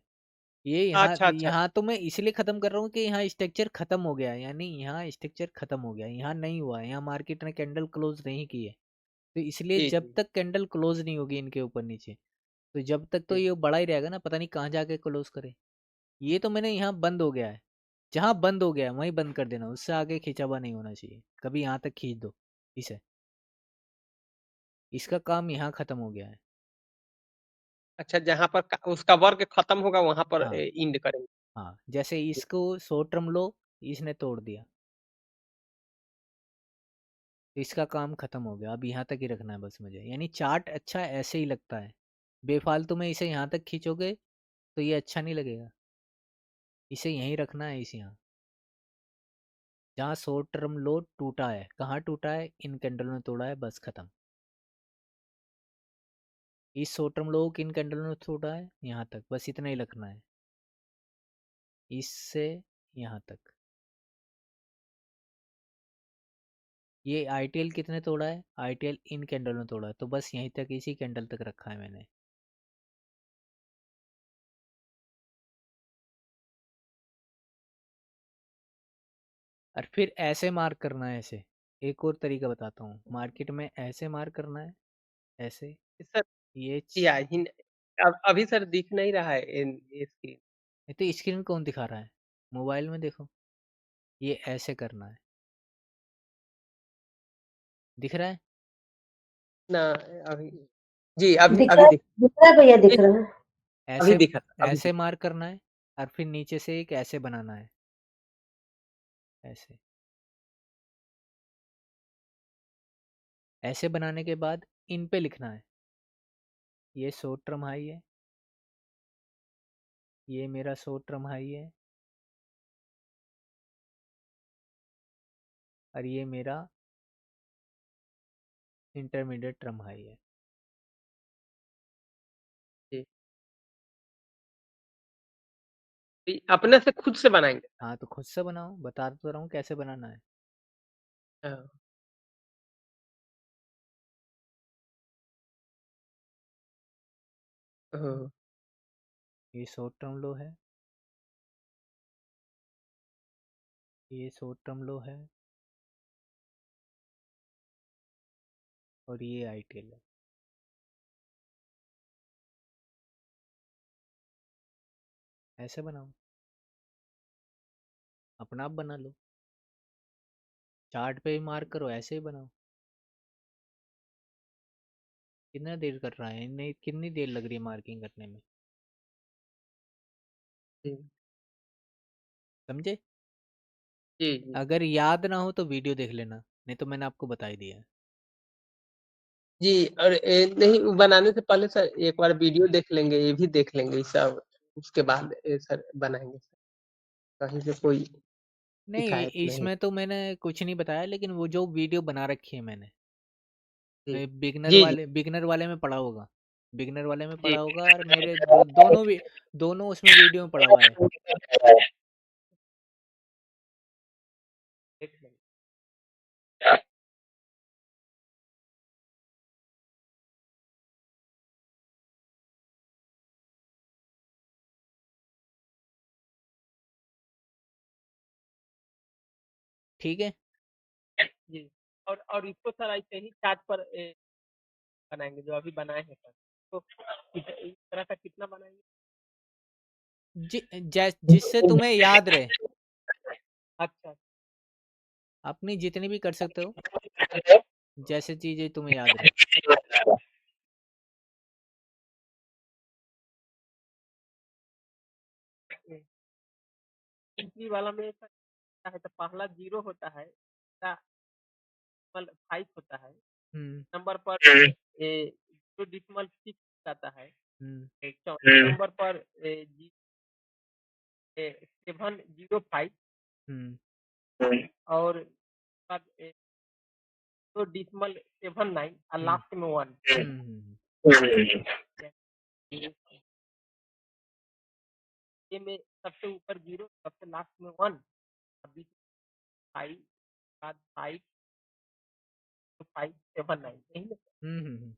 ये यहाँ अच्छा, अच्छा। यहाँ तो मैं इसलिए खत्म कर रहा हूँ कि यहाँ स्ट्रक्चर खत्म हो गया है, यानी यहाँ स्ट्रक्चर खत्म हो गया है, यहाँ नहीं हुआ है, यहाँ मार्केट ने कैंडल क्लोज नहीं की है। तो इसलिए जी, जब जी, तक कैंडल क्लोज नहीं होगी इनके ऊपर नीचे, तो जब तक तो जी। ये बड़ा ही रहेगा ना, पता नहीं कहाँ जाके क्लोज करे। ये तो मैंने यहाँ बंद हो गया है, जहाँ बंद हो गया है वहीं बंद कर देना, उससे आगे खींचा हुआ नहीं होना चाहिए। कभी यहाँ तक खींच दो इसे, इसका काम यहाँ खत्म हो गया है। अच्छा, जहाँ पर उसका वर्क खत्म होगा वहां पर हाँ इंड करेंगे। हाँ, जैसे इसको शॉर्ट टर्म लो, इसने तोड़ दिया, तो इसका काम खत्म हो गया। अब यहाँ तक ही रखना है बस मुझे, यानी चार्ट अच्छा ऐसे ही लगता है। बेफालतू में इसे यहाँ तक खींचोगे तो ये अच्छा नहीं लगेगा। इसे यहीं रखना है, इस यहाँ, जहाँ शॉर्ट टर्म लो टूटा है। कहाँ टूटा है? इन कैंडल में तोड़ा है, बस खत्म। इस शॉर्ट टर्म लो किन कैंडल में टूटा है, यहाँ तक, बस इतना ही रखना है, इससे यहाँ तक। ये ITL कितने तोड़ा है? ITL इन कैंडल में तोड़ा है, तो बस यहीं तक, इसी कैंडल तक रखा है मैंने। और फिर ऐसे मार्क करना है, ऐसे। एक और तरीका बताता हूँ, मार्केट में ऐसे मार्क करना है, ऐसे। सर ये या अब अभी सर दिख नहीं रहा है इसकी। ये तो स्क्रीन कौन दिखा रहा है? मोबाइल में देखो, ये ऐसे करना है, दिख रहा है? ना अभी। जी, अभी दिख अभी रहा है, दिख रहा है भैया, दिख एक रहा है। अभी ऐसे दिखा अभी ऐसे दिखा। मार्क करना है, और फिर नीचे से एक ऐसे बनाना है, ऐसे। ऐसे बनाने के बाद इन पे लिखना है, ये शॉर्ट टर्म हाई है, ये मेरा शॉर्ट टर्म हाई है, और ये मेरा इंटरमीडिएट टर्म हाई है। जी, अपने से खुद से बनाएंगे। हाँ, तो खुद से बनाओ, बता तो रहा हूँ कैसे बनाना है। हाँ, हाँ, ये शॉर्ट टर्म लो है, ये शॉर्ट टर्म लो है, और ये ITL है। ऐसे बनाओ, अपना आप बना लो, चार्ट पे ही मार्क करो, ऐसे ही बनाओ। कितना देर कर रहा है, नहीं कितनी देर लग रही है मार्किंग करने में, जी, समझे? जी, जी, अगर याद ना हो तो वीडियो देख लेना, नहीं तो मैंने आपको बता ही दिया है। जी। और नहीं, बनाने से पहले सर एक बार वीडियो देख लेंगे, ये भी देख लेंगे ये सब, उसके बाद सर बनाएंगे सर, कहीं से कोई नहीं, शिकायत नहीं। इसमें तो मैंने कुछ नहीं बताया, लेकिन वो जो वीडियो बना रखी है मैंने, जी, जी, जी, बिगनर वाले में पढ़ा होगा, बिगनर वाले में जी। पढ़ा होगा, और मेरे दोनों उसमें वीडियो में पढ़ा हुआ है। देख लेंगे। ठीक है? जी। और इसको सर ऐसे ही चार्ट पर बनाएँगे जो अभी बनाए हैं सर। तो इस तरह का कितना बनाएँगे? जिससे तुम्हें याद रहे, अच्छा। अपनी जितनी भी कर सकते हो, जैसे चीजें तुम्हें याद रहे। एंट्री वाला में सर क्या है तो पहला 0 होता है, दूसरा 5 होता है, हम्म नंबर पर ए 0.6 आता है, हम्म चौथे नंबर पर 705 हम्म और बाद 0.79 और हम्म लास्ट में 1। हम्म ये में सबसे ऊपर 0 सबसे लास्ट में 1 और बीच में 5 बाद 5 579 यही ना? हम्म।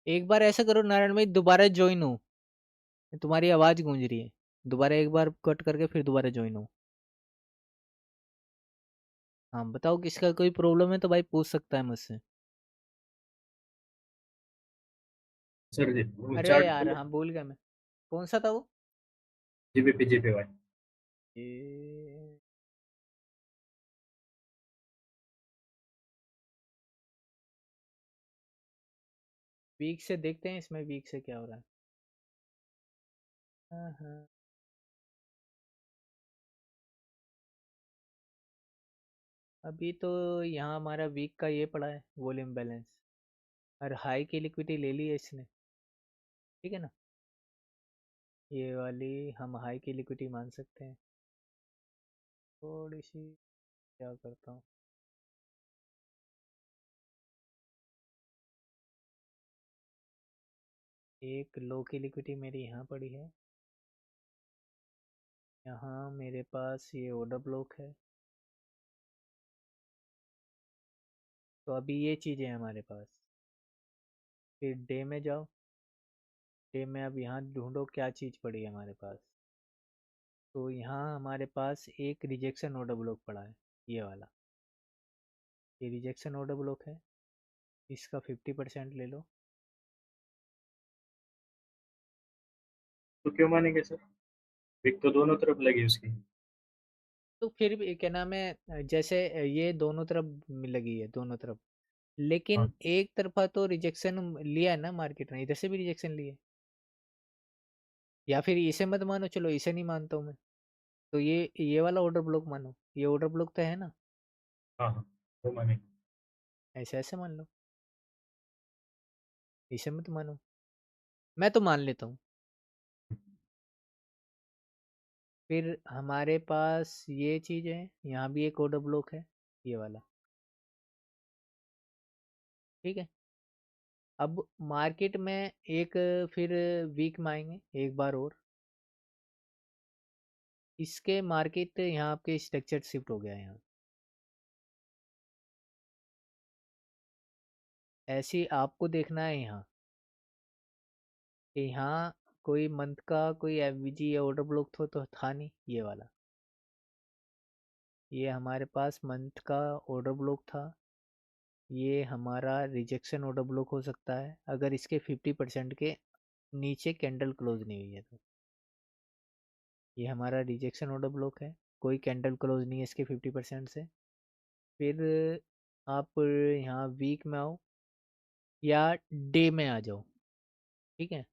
एक बार ऐसा करो नारायण भाई, दोबारा ज्वाइन हो, तुम्हारी आवाज गूंज रही है। दोबारा एक बार कट करके फिर दोबारा ज्वाइन हो। हाँ बताओ, किसका कोई प्रॉब्लम है तो भाई पूछ सकता है मुझसे। सर जी वो अरे चार्ट यार हाँ, भूल गया मैं, कौन सा था वो? जीबीपी जीपीवाई। ये वीक से देखते हैं, इसमें वीक से क्या हो रहा है। हाँ हाँ, अभी तो यहाँ हमारा वीक का ये पड़ा है, वॉल्यूम बैलेंस, और हाई की लिक्विडिटी ले ली है इसने, ठीक है ना। ये वाली हम हाई की लिक्विडिटी मान सकते हैं। थोड़ी सी क्या करता हूँ, एक लो की लिक्विडिटी मेरी यहाँ पड़ी है, यहाँ मेरे पास ये ऑर्डर ब्लॉक है। तो अभी ये चीज़ें हैं हमारे पास। फिर डे में जाओ, डे में अब यहाँ ढूंढो क्या चीज़ पड़ी है हमारे पास। तो यहाँ हमारे पास एक रिजेक्शन ऑर्डर ब्लॉक पड़ा है, ये वाला, ये रिजेक्शन ऑर्डर ब्लॉक है, इसका 50% ले लो। तो क्यों मानेंगे सर? विक तो दोनों तरफ लगी उसकी। तो फिर भी क्या नाम है, जैसे ये दोनों तरफ लगी है, दोनों तरफ, लेकिन हाँ एक तरफा तो रिजेक्शन लिया है ना मार्केट ने, इधर से भी रिजेक्शन लिए। या फिर इसे मत मानो, चलो इसे नहीं मानता हूँ मैं, तो ये वाला ऑर्डर ब्लॉक मानो, ये ऑर्डर ब्लॉक तो है ना, हाँ हाँ वो मानेंगे। ऐसे ऐसे मान लो, इसे मत मानो, मैं तो मान लेता हूँ। फिर हमारे पास ये चीज़ है, यहाँ भी एक ऑर्डर ब्लॉक है, ये वाला, ठीक है। अब मार्केट में एक फिर वीक में आएंगे एक बार और, इसके मार्केट यहाँ आपके स्ट्रक्चर शिफ्ट हो गया है यहाँ, ऐसे ही आपको देखना है यहाँ कि यहाँ कोई मंथ का कोई एफवीजी या ऑर्डर ब्लॉक तो था नहीं, ये वाला, ये हमारे पास मंथ का ऑर्डर ब्लॉक था। ये हमारा रिजेक्शन ऑर्डर ब्लॉक हो सकता है अगर इसके 50% के नीचे कैंडल क्लोज नहीं हुई है तो। ये हमारा रिजेक्शन ऑर्डर ब्लॉक है, कोई कैंडल क्लोज नहीं है इसके 50% से। फिर आप यहाँ वीक में आओ या डे में आ जाओ, ठीक है।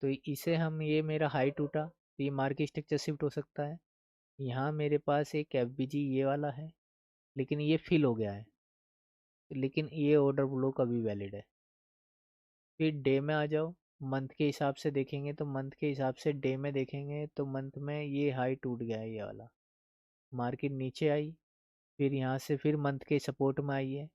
तो इसे हम, ये मेरा हाई टूटा तो ये मार्केट स्ट्रक्चर शिफ्ट हो सकता है। यहाँ मेरे पास एक एफबीजी ये वाला है, लेकिन ये फिल हो गया है, लेकिन ये ऑर्डर ब्लॉक अभी वैलिड है। फिर डे में आ जाओ, मंथ के हिसाब से देखेंगे तो मंथ के हिसाब से डे में देखेंगे तो मंथ में ये हाई टूट गया है, ये वाला मार्केट नीचे आई, फिर यहाँ से फिर मंथ के सपोर्ट में आई है,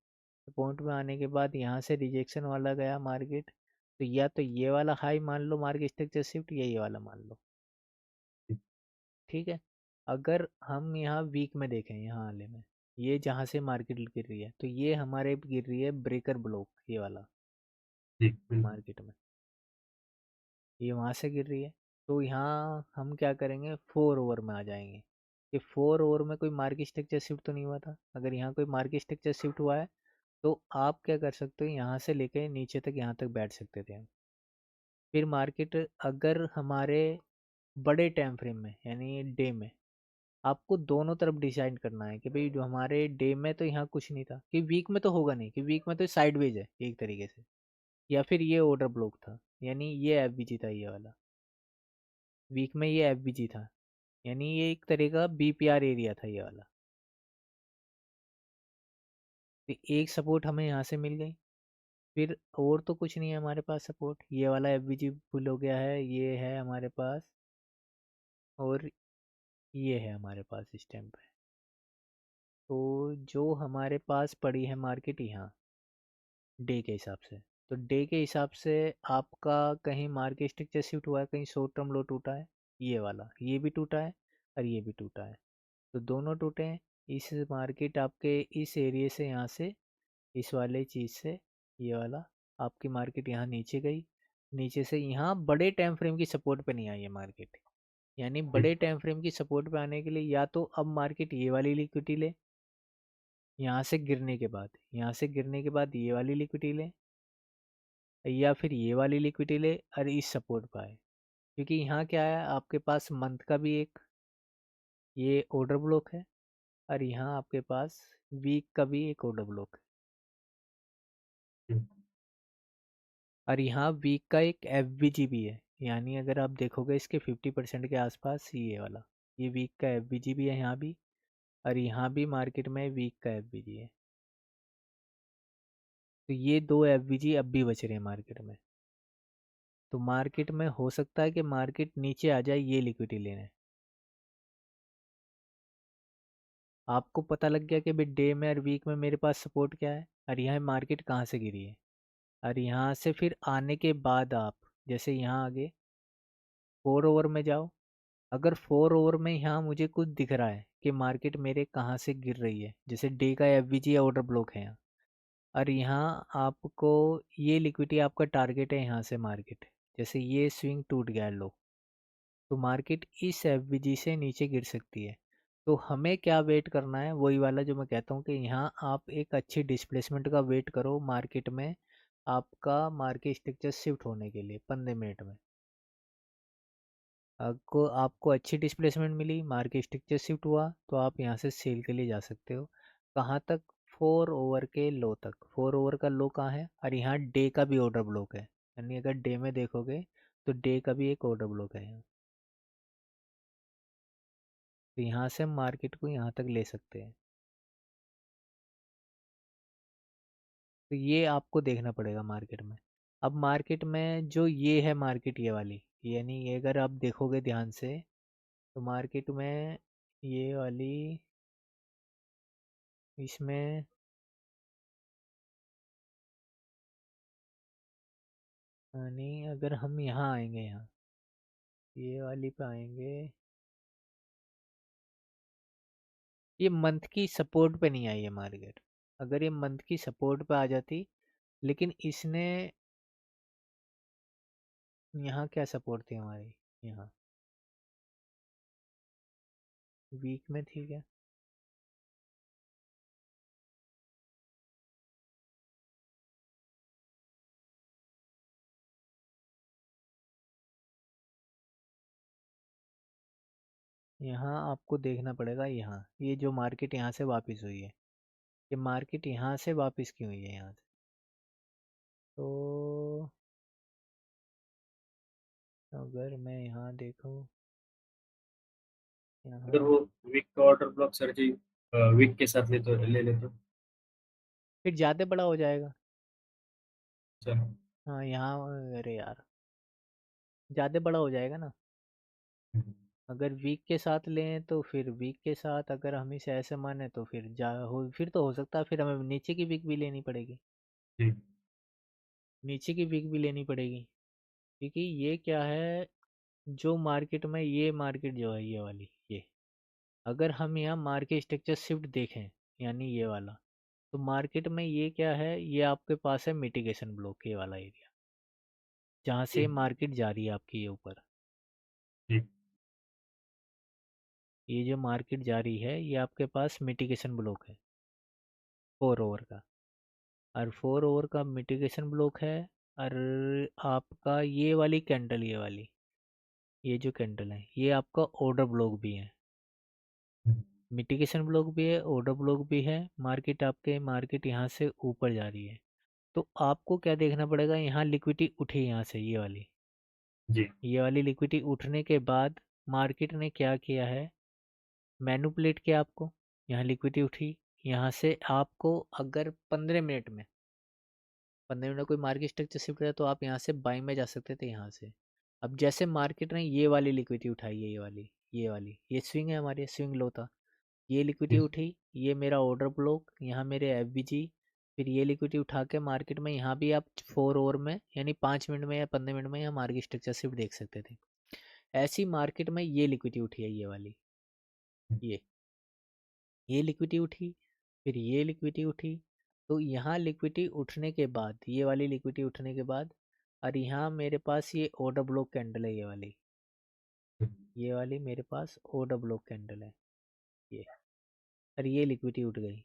सपोर्ट में आने के बाद यहाँ से रिजेक्शन वाला गया मार्केट, तो या तो ये वाला हाई मान लो मार्केट स्ट्रक्चर शिफ्ट, या ये वाला मान लो, ठीक है। अगर हम यहाँ वीक में देखें, यहाँ वाले में, ये जहाँ से मार्केट गिर रही है, तो ये हमारे गिर रही है ब्रेकर ब्लॉक, ये वाला जी मार्केट में, ये वहाँ से गिर रही है। तो यहाँ हम क्या करेंगे, 4 ओवर में आ जाएंगे कि 4 ओवर में कोई मार्केट स्ट्रक्चर शिफ्ट तो नहीं हुआ था। अगर यहाँ कोई मार्केट स्ट्रक्चर शिफ्ट हुआ है तो आप क्या कर सकते हो, यहाँ से लेके नीचे तक यहाँ तक बैठ सकते थे हम। फिर मार्केट अगर हमारे बड़े टाइम फ्रेम में यानी डे में, आपको दोनों तरफ डिसाइड करना है कि भाई जो हमारे डे में तो यहाँ कुछ नहीं था, कि वीक में तो होगा नहीं, कि वीक में तो साइडवेज है एक तरीके से, या फिर ये ऑर्डर ब्लॉक था, यानी ये एफबीजी था ये वाला, वीक में ये एफबीजी था, यानी ये एक तरह का बीपीआर एरिया था ये वाला। तो एक सपोर्ट हमें यहाँ से मिल गई। फिर और तो कुछ नहीं है हमारे पास सपोर्ट, ये वाला एफबीजी फुल हो गया है, ये है हमारे पास, और ये है हमारे पास इस टाइम पे। तो जो हमारे पास पड़ी है मार्केट यहाँ डे के हिसाब से, तो डे के हिसाब से आपका कहीं मार्केट स्ट्रक्चर शिफ्ट हुआ है, कहीं शॉर्ट टर्म लो टूटा है, ये वाला, ये भी टूटा है और ये भी टूटा है, तो दोनों टूटे हैं। इस मार्केट आपके इस एरिया से, यहाँ से, इस वाले चीज़ से, ये वाला आपकी मार्केट यहाँ नीचे गई, नीचे से यहाँ बड़े टाइम फ्रेम की सपोर्ट पे नहीं आई है मार्केट, यानी बड़े टाइम फ्रेम की सपोर्ट पे आने के लिए या तो अब मार्केट ये वाली लिक्विडिटी ले, यहाँ से गिरने के बाद, यहाँ से गिरने के बाद ये वाली लिक्विडिटी ले, या फिर ये वाली लिक्विडिटी ले और इस सपोर्ट पर आए। क्योंकि यहाँ क्या है, आपके पास मंथ का भी एक ये ऑर्डर ब्लॉक है और यहाँ आपके पास वीक का भी एक ऑर्डर ब्लॉक है, और यहाँ वीक का एक एफबीजी भी है, यानी अगर आप देखोगे इसके 50% के आसपास ये वाला, ये वीक का एफबीजी भी है यहाँ भी, और यहाँ भी मार्केट में वीक का एफबीजी है। तो ये दो एफबीजी अब भी बच रहे हैं मार्केट में। तो मार्केट में हो सकता है कि मार्केट नीचे आ जाए ये लिक्विडिटी लेने, आपको पता लग गया कि भाई डे में और वीक में मेरे पास सपोर्ट क्या है और यहाँ मार्केट कहाँ से गिरी है, और यहाँ से फिर आने के बाद आप जैसे यहाँ आगे 4 ओवर में जाओ। अगर 4 ओवर में यहाँ मुझे कुछ दिख रहा है कि मार्केट मेरे कहाँ से गिर रही है, जैसे डे का एफवीजी या ऑर्डर ब्लॉक है यहाँ, और यहाँ आपको ये लिक्विडिटी आपका टारगेट है, यहाँ से मार्केट जैसे ये स्विंग टूट गया लो, तो मार्केट इस एफवीजी से नीचे गिर सकती है। तो हमें क्या वेट करना है, वही वाला जो मैं कहता हूँ कि यहाँ आप एक अच्छी डिस्प्लेसमेंट का वेट करो मार्केट में, आपका मार्केट स्ट्रक्चर शिफ्ट होने के लिए 15 मिनट में। आपको आपको अच्छी डिस्प्लेसमेंट मिली, मार्केट स्ट्रक्चर शिफ्ट हुआ, तो आप यहाँ से सेल के लिए जा सकते हो। कहाँ तक, 4 ओवर के लो तक। 4 ओवर का लो कहाँ है, और यहाँ डे का भी ऑर्डर ब्लॉक है, यानी अगर डे में देखोगे तो डे का भी एक ऑर्डर ब्लॉक है यहाँ। तो यहाँ से हम मार्केट को यहाँ तक ले सकते हैं। तो ये आपको देखना पड़ेगा मार्केट में। अब मार्केट में जो ये है मार्केट ये वाली, यानी ये अगर आप देखोगे ध्यान से तो मार्केट में ये वाली, इसमें नहीं, अगर हम यहाँ आएंगे, यहाँ ये वाली पे आएंगे, ये मंथ की सपोर्ट पे नहीं आई है मार्केट। अगर ये मंथ की सपोर्ट पे आ जाती, लेकिन इसने यहाँ क्या सपोर्ट थी हमारी, यहाँ वीक में थी क्या, यहाँ आपको देखना पड़ेगा। यहाँ ये जो मार्केट यहाँ से वापस हुई है, ये मार्केट यहाँ से वापस क्यों हुई है यहाँ से, तो अगर मैं यहाँ देखूँ, अगर यहाँ वो वीक का ऑर्डर ब्लॉक सर जी वीक के साथ ले ले तो फिर ज़्यादा बड़ा हो जाएगा। चलो। हाँ यहाँ, अरे यार ज़्यादा बड़ा हो जाएगा ना। अगर वीक के साथ लें तो फिर वीक के साथ, अगर हम इसे ऐसे माने तो फिर फिर तो हो सकता है फिर हमें नीचे की वीक भी लेनी पड़ेगी, जी नीचे की वीक भी लेनी पड़ेगी। क्योंकि ये क्या है, जो मार्केट में ये मार्केट जो है ये वाली, अगर हम यहाँ मार्केट स्ट्रक्चर शिफ्ट देखें, यानी ये वाला, तो मार्केट में ये क्या है, ये आपके पास है मिटिगेशन ब्लॉक, ये वाला एरिया जहाँ से जी मार्केट जा रही है आपकी ये ऊपर। जी ये जो मार्केट जा रही है ये आपके पास मिटिगेशन ब्लॉक है 4 ओवर का, और 4 ओवर का मिटिगेशन ब्लॉक है। और आपका ये वाली कैंडल, ये वाली, ये जो कैंडल है ये आपका ऑर्डर ब्लॉक भी है, मिटिगेशन ब्लॉक भी है, ऑर्डर ब्लॉक भी है। मार्केट यहाँ से ऊपर जा रही है, तो आपको क्या देखना पड़ेगा, यहाँ लिक्विडिटी उठी यहाँ से, जी ये वाली लिक्विडिटी उठने के बाद मार्केट ने क्या किया है, मैनिपुलेट किया आपको। यहाँ लिक्विडिटी उठी, यहाँ से आपको अगर 15 मिनट में कोई मार्केट स्ट्रक्चर शिफ्ट है तो आप यहाँ से बाइंग में जा सकते थे यहाँ से। अब जैसे मार्केट ने ये वाली लिक्विडिटी उठाई है, ये स्विंग है, हमारी स्विंग लो था, ये लिक्विडिटी जी उठी, ये मेरा ऑर्डर ब्लॉक, यहाँ मेरे एफबीजी, फिर ये लिक्विडिटी उठा के मार्केट में यहाँ भी आप 4 ओवर में यानी 5 मिनट में या 15 मिनट में यहाँ मार्केट स्ट्रक्चर शिफ्ट देख सकते थे। ऐसी मार्केट में ये लिक्विडिटी उठी है, ये वाली, ये लिक्विडिटी उठी, फिर ये लिक्विडिटी उठी। तो यहाँ लिक्विडिटी उठने के बाद, ये वाली लिक्विडिटी उठने के बाद, और यहाँ मेरे पास ये ऑर्डर ब्लॉक कैंडल है, ये वाली मेरे पास ऑर्डर ब्लॉक कैंडल है ये, और ये लिक्विडिटी उठ गई।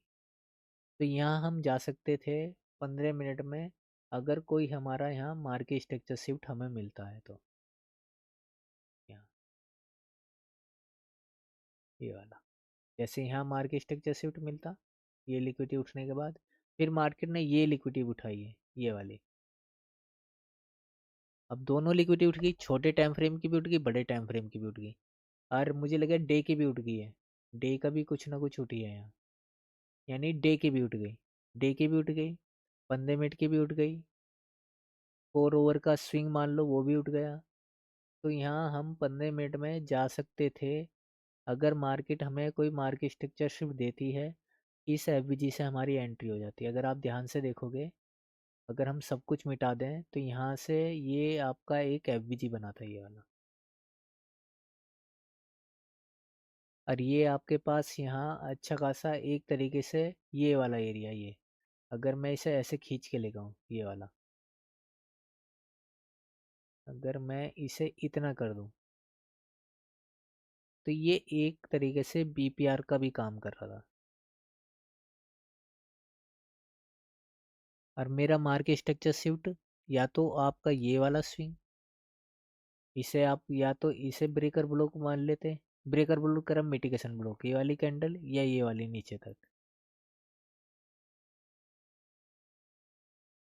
तो यहाँ हम जा सकते थे 15 मिनट में, अगर कोई हमारा यहाँ मार्केट स्ट्रक्चर शिफ्ट हमें मिलता है तो। यहाँ ये वाला, जैसे यहाँ मार्केट स्ट्रक्चर शिफ्ट मिलता, ये लिक्विडिटी उठने के बाद, फिर मार्केट ने ये लिक्विडिटी उठाई है, ये वाली। अब दोनों लिक्विडिटी उठ गई, छोटे टाइम फ्रेम की भी उठ गई, बड़े टाइम फ्रेम की भी उठ गई, और मुझे लगा डे की भी उठ गई है, डे का भी कुछ ना कुछ उठी है यहाँ, यानी डे की भी उठ गई, डे की भी उठ गई, 15 मिनट की भी उठ गई, 4 ओवर का स्विंग मान लो वो भी उठ गया। तो यहाँ हम 15 मिनट में जा सकते थे, अगर मार्केट हमें कोई मार्केट स्ट्रक्चर शिफ्ट देती है, इस एफबीजी से हमारी एंट्री हो जाती है। अगर आप ध्यान से देखोगे, अगर हम सब कुछ मिटा दें तो यहाँ से ये आपका एक एफबीजी बना था, ये वाला, और ये आपके पास यहाँ अच्छा खासा एक तरीके से ये वाला एरिया, ये अगर मैं इसे ऐसे खींच के लेगा हूँ, ये वाला, अगर मैं इसे इतना कर दूँ तो ये एक तरीके से बीपीआर का भी काम कर रहा था। और मेरा मार्केट स्ट्रक्चर शिफ्ट या तो आपका ये वाला स्विंग, इसे आप या तो इसे ब्रेकर ब्लॉक मान लेते, ब्रेकर ब्लॉक कर मिटिगेशन ब्लॉक, ये वाली कैंडल या ये वाली नीचे तक,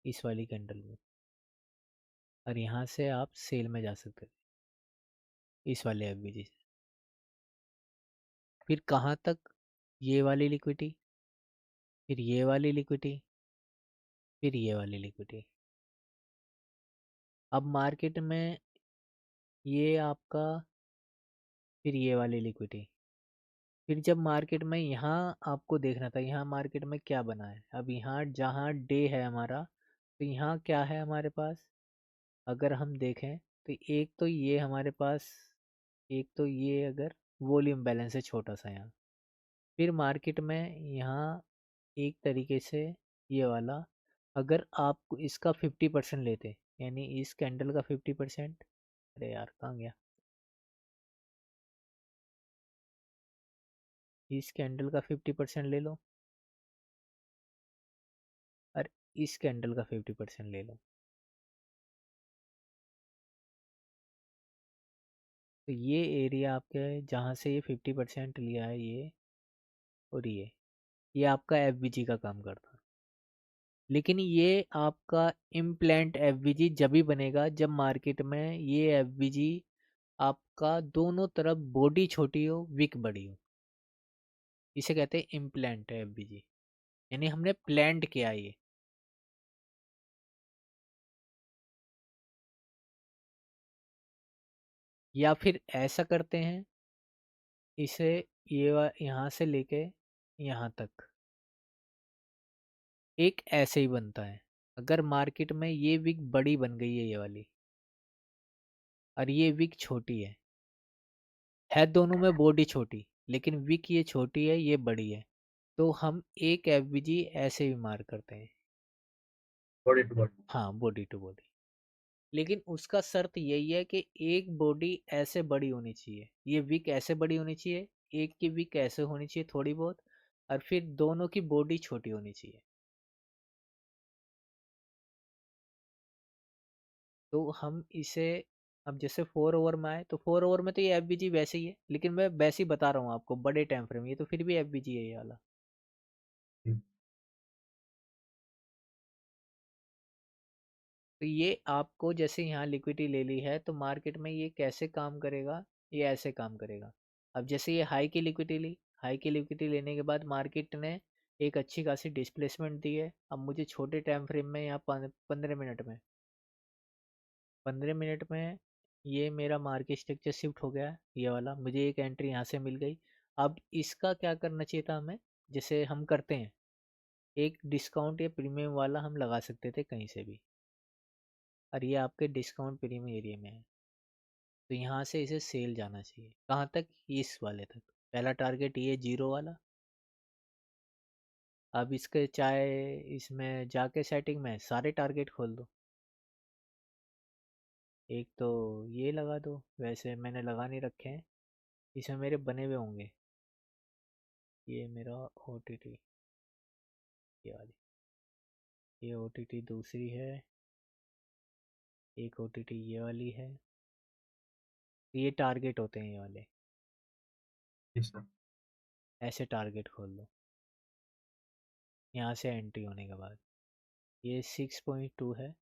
इस वाली कैंडल में, और यहाँ से आप सेल में जा सकते थे इस वाले एफबीजी से। फिर कहाँ तक, ये वाली लिक्विडिटी, फिर ये वाली लिक्विडिटी, फिर ये वाली लिक्विडिटी। अब मार्केट में ये आपका, फिर ये वाली लिक्विडिटी, फिर जब मार्केट में यहाँ आपको देखना था यहाँ मार्केट में क्या बना है। अब यहाँ जहाँ डे है हमारा, तो यहाँ क्या है हमारे पास, अगर हम देखें तो एक तो ये हमारे पास, एक तो ये अगर वॉल्यूम बैलेंस है छोटा सा यहाँ, फिर मार्केट में यहाँ एक तरीके से ये वाला, अगर आप इसका 50% लेते, यानी इस कैंडल का 50%, अरे यार कहाँ गया, इस कैंडल का 50% ले लो और इस कैंडल का 50% ले लो, तो ये एरिया आपके जहाँ से ये 50% लिया है ये, और ये आपका एफबीजी का काम करता है। लेकिन ये आपका इम्प्लांट एफबीजी जब भी बनेगा जब मार्केट में ये एफबीजी आपका दोनों तरफ बॉडी छोटी हो, विक बड़ी हो, इसे कहते हैं इम्प्लांट एफबीजी, यानी हमने प्लांट किया ये। या फिर ऐसा करते हैं, इसे यहाँ से लेके यहाँ तक एक ऐसे ही बनता है। अगर मार्केट में ये विक बड़ी बन गई है ये वाली, और ये विक छोटी है दोनों में बॉडी छोटी, लेकिन विक ये छोटी है, ये बड़ी है, तो हम एक एफबीजी ऐसे भी मार्क करते हैं। Body to body. हाँ, बॉडी टू बॉडी। लेकिन उसका शर्त यही है कि एक बॉडी ऐसे बड़ी होनी चाहिए, ये विक ऐसे बड़ी होनी चाहिए, एक की विक ऐसे होनी चाहिए थोड़ी बहुत, और फिर दोनों की बॉडी छोटी होनी चाहिए। तो हम इसे, अब जैसे 4 ओवर में आए तो 4 ओवर में तो ये एफबीजी वैसे ही है, लेकिन मैं वैसे ही बता रहा हूँ आपको बड़े टाइम फ्रेम, ये तो फिर भी एफबीजी है ये वाला। तो ये आपको जैसे यहाँ लिक्विडिटी ले ली है, तो मार्केट में ये कैसे काम करेगा, ये ऐसे काम करेगा। अब जैसे ये हाई की लिक्विडिटी ली, हाई की लिक्विडिटी लेने के बाद मार्केट ने एक अच्छी खासी डिस्प्लेसमेंट दी है। अब मुझे छोटे टाइम फ्रेम में यहाँ 15 मिनट में, 15 मिनट में ये मेरा मार्केट स्ट्रक्चर शिफ्ट हो गया है, ये वाला मुझे एक एंट्री यहाँ से मिल गई। अब इसका क्या करना चाहिए था हमें, जैसे हम करते हैं एक डिस्काउंट या प्रीमियम वाला हम लगा सकते थे कहीं से भी, और ये आपके डिस्काउंट प्रीमियम एरिया में है, तो यहाँ से इसे सेल जाना चाहिए कहाँ तक, इस वाले तक। पहला टारगेट ये 0 वाला। अब इसके चाहे इसमें जाके सेटिंग में सारे टारगेट खोल दो, एक तो ये लगा दो, वैसे मैंने लगा नहीं रखे हैं, इसमें मेरे बने हुए होंगे। ये मेरा OTT, ये वाली, ये OTT दूसरी है, एक OTT ये वाली है। ये टारगेट होते हैं ये वाले, ऐसे टारगेट खोल दो यहाँ से एंट्री होने के बाद। ये 6.2 है,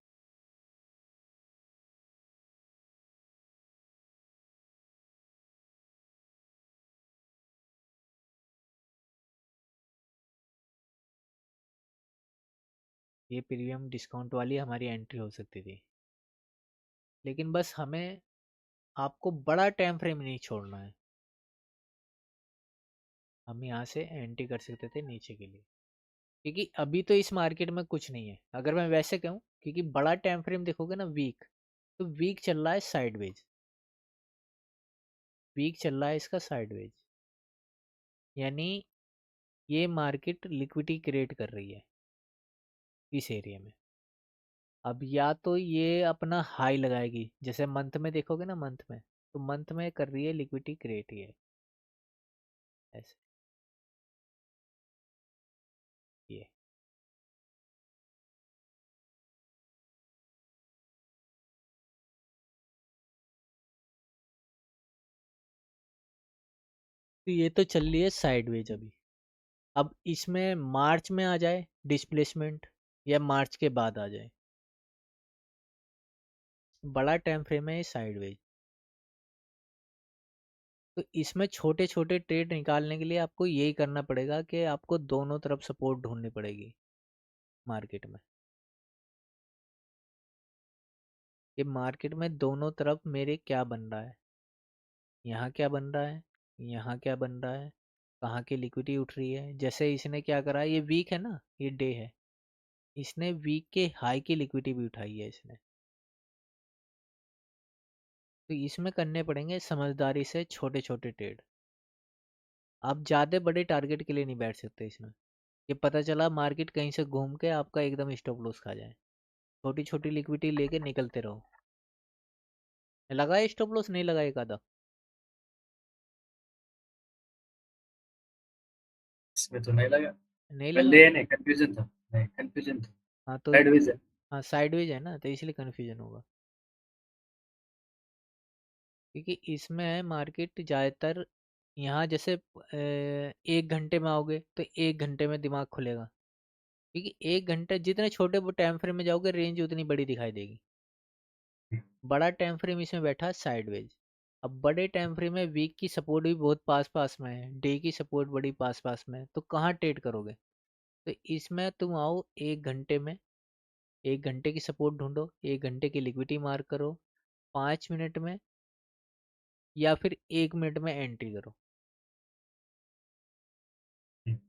ये प्रीमियम डिस्काउंट वाली हमारी एंट्री हो सकती थी। लेकिन बस हमें, आपको बड़ा टाइम फ्रेम नहीं छोड़ना है, हम यहाँ से एंट्री कर सकते थे नीचे के लिए, क्योंकि अभी तो इस मार्केट में कुछ नहीं है अगर मैं वैसे कहूँ, क्योंकि बड़ा टाइम फ्रेम देखोगे ना वीक, तो वीक चल रहा है साइडवेज, वीक चल रहा है इसका साइडवेज, यानी ये मार्केट लिक्विडिटी क्रिएट कर रही है इस एरिया में। अब या तो ये अपना हाई लगाएगी, जैसे मंथ में देखोगे ना, मंथ में तो मंथ में कर रही है लिक्विडिटी क्रिएट, ही है ऐसे, ये तो ये तो चल रही है साइडवेज अभी। अब इसमें मार्च में आ जाए डिस्प्लेसमेंट, या मार्च के बाद आ जाए, बड़ा टाइम फ्रेम है ये साइडवेज, तो इसमें छोटे छोटे ट्रेड निकालने के लिए आपको यही करना पड़ेगा कि आपको दोनों तरफ सपोर्ट ढूंढनी पड़ेगी मार्केट में। ये मार्केट में दोनों तरफ मेरे क्या बन रहा है, यहाँ क्या बन रहा है, यहाँ क्या बन रहा है, कहाँ की लिक्विडिटी उठ रही है। जैसे इसने क्या करा, ये वीक है ना, ये डे है, इसने वीक के हाई की लिक्विडिटी भी उठाई है इसने। तो इसमें करने पड़ेंगे समझदारी से छोटे छोटे ट्रेड। आप ज़्यादा बड़े टारगेट के लिए नहीं बैठ सकते इसमें, ये पता चला मार्केट कहीं से घूम के आपका एकदम स्टॉप लॉस खा जाए। छोटी छोटी लिक्विडिटी लेके निकलते रहो। लगाए स्टॉप लॉस, नहीं लगाए एक आधा, इसमें तो नहीं लगा, नहीं लगा। पहले नहीं कंफ्यूजन था, नहीं कंफ्यूजन था, हाँ तो, साइडवेज है। हाँ साइडवेज है ना, तो इसलिए कन्फ्यूजन होगा, क्योंकि इसमें मार्केट ज़्यादातर यहाँ जैसे 1 घंटे में आओगे तो 1 घंटे में दिमाग खुलेगा, क्योंकि 1 घंटे जितने छोटे वो टाइम फ्रेम में जाओगे रेंज उतनी बड़ी दिखाई देगी। बड़ा टाइम फ्रेम इसमें बैठा साइडवेज। अब बड़े टाइम फ्रेम में वीक की सपोर्ट भी बहुत पास पास में है, डे की सपोर्ट बड़ी पास पास में है, तो कहाँ ट्रेड करोगे। तो इसमें तुम आओ 1 घंटे में, 1 घंटे की सपोर्ट ढूंढो, 1 घंटे की लिक्विडिटी मार्क करो, 5 मिनट में या फिर 1 मिनट में एंट्री करो,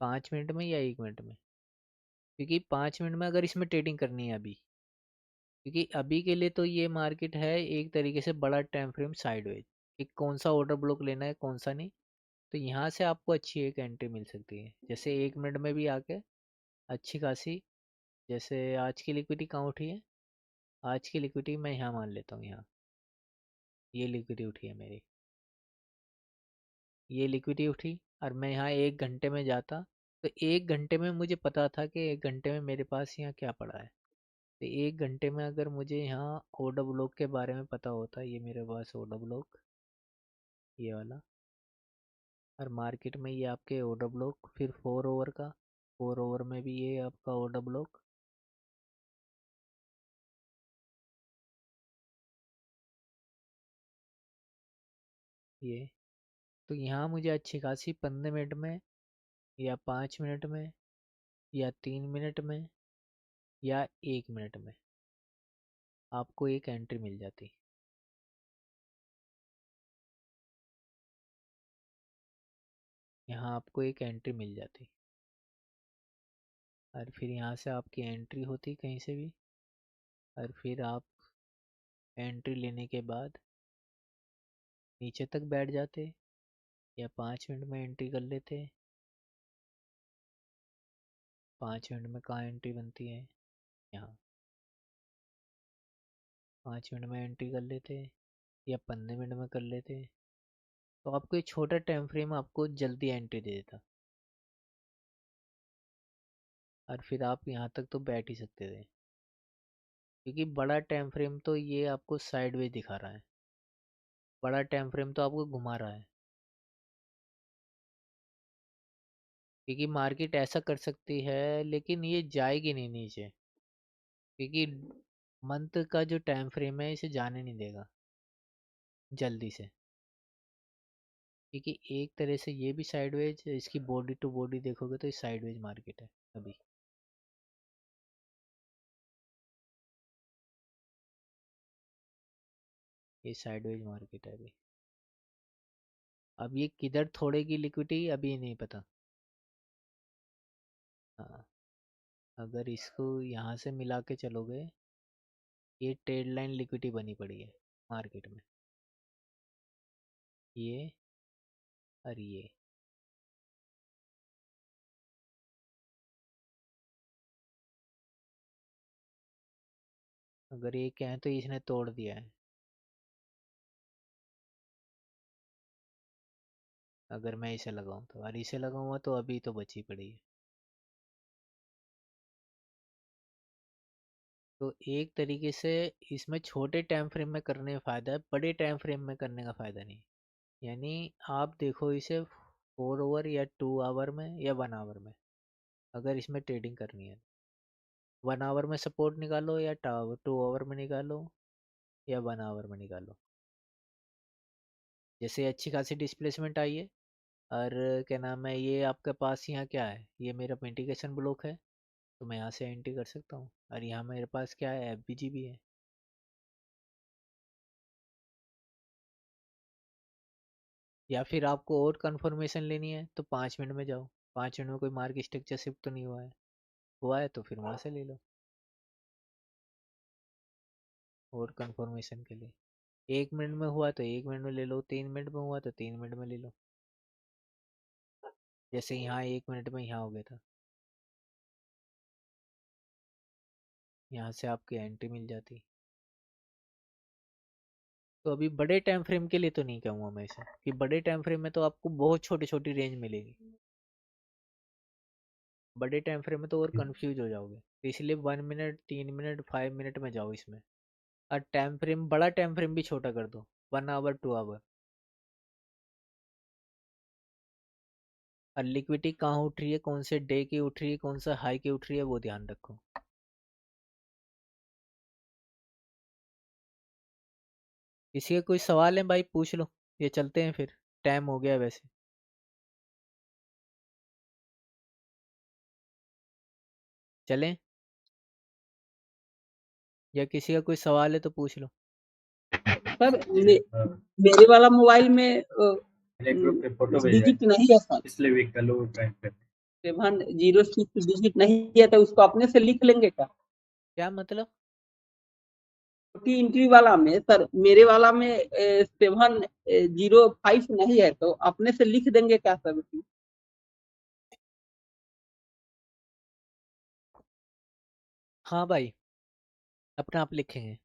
5 मिनट में या 1 मिनट में, क्योंकि 5 मिनट में अगर इसमें ट्रेडिंग करनी है अभी, क्योंकि अभी के लिए तो ये मार्केट है एक तरीके से बड़ा टाइम फ्रेम साइडवेज, कि कौन सा ऑर्डर ब्लॉक लेना है कौन सा नहीं, तो यहाँ से आपको अच्छी एक एंट्री मिल सकती है, जैसे 1 मिनट में भी आके अच्छी खासी। जैसे आज की लिक्विडिटी कहाँ उठी है, आज की लिक्विडिटी मैं यहाँ मान लेता हूँ, यहाँ ये लिक्विडिटी उठी है मेरी, ये लिक्विडिटी उठी, और मैं यहाँ 1 घंटे में जाता तो 1 घंटे में मुझे पता था कि 1 घंटे में मेरे पास यहाँ क्या पड़ा है। तो 1 घंटे में अगर मुझे यहाँ ऑर्डर ब्लॉक के बारे में पता होता, ये मेरे पास ऑर्डर ब्लॉक ये वाला, और मार्केट में ये आपके ऑर्डर ब्लॉक, फिर 4 ओवर का, 4 ओवर में भी ये आपका ऑर्डर ब्लॉक, ये। तो यहाँ मुझे अच्छी खासी 15 मिनट में या 5 मिनट में या 3 मिनट में या 1 मिनट में आपको एक एंट्री मिल जाती। यहाँ आपको एक एंट्री मिल जाती, और फिर यहाँ से आपकी एंट्री होती कहीं से भी, और फिर आप एंट्री लेने के बाद नीचे तक बैठ जाते, या 5 मिनट में एंट्री कर लेते। 5 मिनट में कहाँ एंट्री बनती है, यहाँ 5 मिनट में एंट्री कर लेते, या 15 मिनट में कर लेते। तो आपको एक छोटा टाइम फ्रेम आपको जल्दी एंट्री दे देता, और फिर आप यहाँ तक तो बैठ ही सकते थे, क्योंकि बड़ा टाइम फ्रेम तो ये आपको साइडवेज दिखा रहा है, बड़ा टाइम फ्रेम तो आपको घुमा रहा है। क्योंकि मार्केट ऐसा कर सकती है, लेकिन ये जाएगी नहीं नीचे, क्योंकि मंथ का जो टाइम फ्रेम है इसे जाने नहीं देगा जल्दी से, क्योंकि एक तरह से ये भी साइडवेज, इसकी बॉडी टू बॉडी देखोगे तो ये साइडवेज मार्केट है अभी। ये साइडवेज मार्केट है अभी। अब ये किधर थोड़ेगी लिक्विडिटी अभी नहीं पता। हाँ, अगर इसको यहाँ से मिला के चलोगे, ये ट्रेड लाइन लिक्विडिटी बनी पड़ी है मार्केट में, ये और ये। अगर ये कहें तो इसने तोड़ दिया है, अगर मैं इसे लगाऊं तो, और इसे लगाऊंगा तो अभी तो बची पड़ी है। तो एक तरीके से इसमें छोटे टाइम फ्रेम में करने में फ़ायदा है, बड़े टाइम फ्रेम में करने का फ़ायदा नहीं। यानी आप देखो इसे 4 ओवर या 2 आवर में या 1 आवर में, अगर इसमें ट्रेडिंग करनी है 1 आवर में सपोर्ट निकालो, या 2 आवर में निकालो, या 1 आवर में निकालो। जैसे अच्छी खासी डिस्प्लेसमेंट आई है, और क्या नाम है, ये आपके पास यहाँ क्या है, ये मेरा मिटिगेशन ब्लॉक है, तो मैं यहाँ से एंट्री कर सकता हूँ, और यहाँ मेरे पास क्या है, एफबीजी भी है। या फिर आपको और कंफर्मेशन लेनी है तो 5 मिनट में जाओ, 5 मिनट में कोई मार्केट स्ट्रक्चर शिफ्ट तो नहीं हुआ है तो फिर वहाँ से ले लो और कंफर्मेशन के लिए। 1 मिनट में हुआ तो 1 मिनट में ले लो, 3 मिनट में हुआ तो 3 मिनट में ले लो। जैसे यहाँ 1 मिनट में यहाँ हो गया था, यहाँ से आपकी एंट्री मिल जाती। तो अभी बड़े टाइम फ्रेम के लिए तो नहीं कहूँगा मैं इसे, कि बड़े टाइम फ्रेम में तो आपको बहुत छोटी छोटी रेंज मिलेगी, बड़े टाइम फ्रेम में तो और कंफ्यूज हो जाओगे। तो इसलिए 1 मिनट, 3 मिनट, 5 मिनट में जाओ इसमें, और टाइम फ्रेम, बड़ा टाइम फ्रेम भी छोटा कर दो, 1 आवर 2 आवर। और लिक्विडिटी कहाँ उठ रही है, कौन से डे की उठ रही है, कौन सा हाई की उठ रही है, वो ध्यान रखो। किसी का कोई सवाल है भाई पूछ लो, ये चलते हैं फिर, टाइम हो गया वैसे। चलें, या किसी का कोई सवाल है तो पूछ लो। सर मेरे वाला मोबाइल में ग्रुप पे फोटो भेजा डिजिट नहीं है सर, पिछले वीक का लो टाइम पे 706 डिजिट नहीं है, तो उसको अपने से लिख लेंगे क्या? क्या मतलब? छोटी एंट्री वाला में सर, मेरे वाला में 705 नहीं है, तो अपने से लिख देंगे क्या सर उसमें? हाँ भाई, अपने आप लिखेंगे।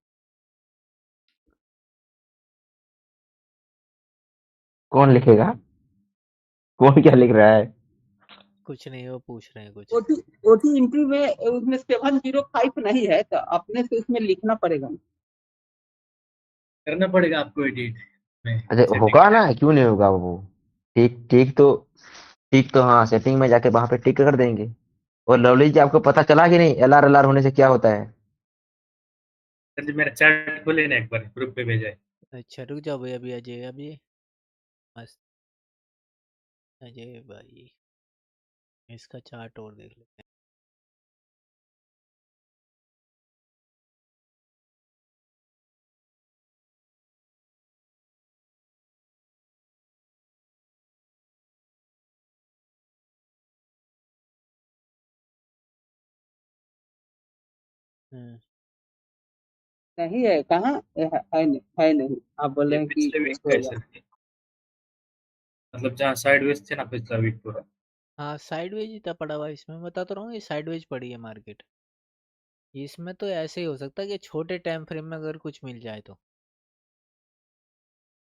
कौन लिखेगा? कौन क्या लिख रहा है? कुछ नहीं, वो पूछ रहे हैं कुछ। ओटी ओटी एंट्री में उसमें 705 नहीं है, तो अपने से उसमें लिखना पड़ेगा। करना पड़ेगा आपको एडिट में अच्छा सेटिंग होगा में। ना, क्यों नहीं होगा वो? ठीक ठीक तो हाँ, सेटिंग में जाके वहां पे टिक कर देंगे। और लवली जी, आपको पता चला कि नहीं LR होने से क्या होता है? सर जी मेरा चैट खोले ना एक बार, ग्रुप पे भेजा है। अच्छा रुक जाओ भाई, अभी अजय अभी मस्त अजय भाई, इसका चार्ट और देख लेते हैं। नहीं है, कहाँ है नहीं, है नहीं। आप बोल ये रहे हैं कि पिछले वीक का है होगा। सर जी। मतलब जहाँ साइडवेज थे ना पिछला वीक पूरा। हाँ साइडवेज ही था पड़ा हुआ इसमें, बता तो रहा हूँ, ये साइडवेज पड़ी है मार्केट। इसमें तो ऐसे ही हो सकता है कि छोटे टाइम फ्रेम में अगर कुछ मिल जाए तो।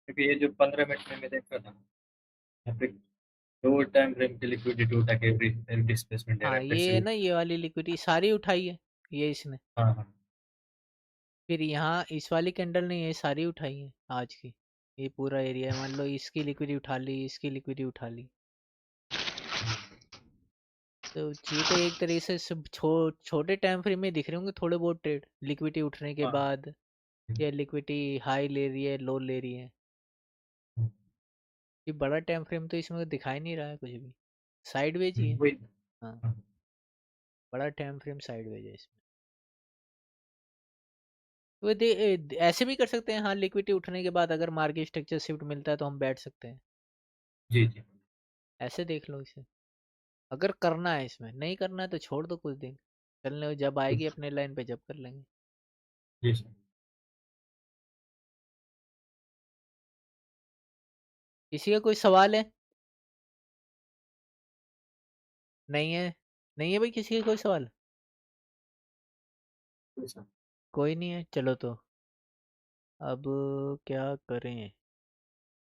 क्योंकि ये जो 15 मिनट में मैं देख रहा था, यहाँ पे 2 टाइम फ्रेम की लिक्विडिटी उठा के एवरी डिस्प्लेसमेंट दे रहा हाँ है ये है पैसिव। ना, ये वाली लिक्विडिटी सारी उठाई है ये इसने। हाँ हाँ। फिर यहाँ इस वाली कैंडल ने ये सारी उठाई है आज की। ये पूरा एरिया मान लो, इसकी लिक्विडिटी उठा ली, इसकी लिक्विडिटी उठा ली। तो ये तो एक तरीके से सब छोटे टाइम फ्रेम में दिख रहे होंगे थोड़े बहुत ट्रेड, लिक्विडिटी उठने के हाँ बाद, या लिक्विडिटी हाई ले रही है, लो ले रही है। ये बड़ा टाइम फ्रेम तो इसमें दिखाई नहीं रहा है कुछ भी, साइडवेज ही है। वही। हाँ हाँ। बड़ा टाइम फ्रेम साइडवेज है इसमें। वो ऐसे भी कर सकते हैं, हाँ लिक्विडिटी उठने के बाद अगर मार्केट स्ट्रक्चर शिफ्ट मिलता है तो हम बैठ सकते हैं। जी जी। ऐसे देख लो इसे, अगर करना है, इसमें नहीं करना है तो छोड़ दो कुछ दिन चलने दो, जब आएगी अपने लाइन पे जब कर लेंगे। जी सर। किसी का कोई सवाल है? नहीं है? नहीं है भाई किसी का कोई सवाल? जी सर। कोई नहीं है, चलो तो अब क्या करें,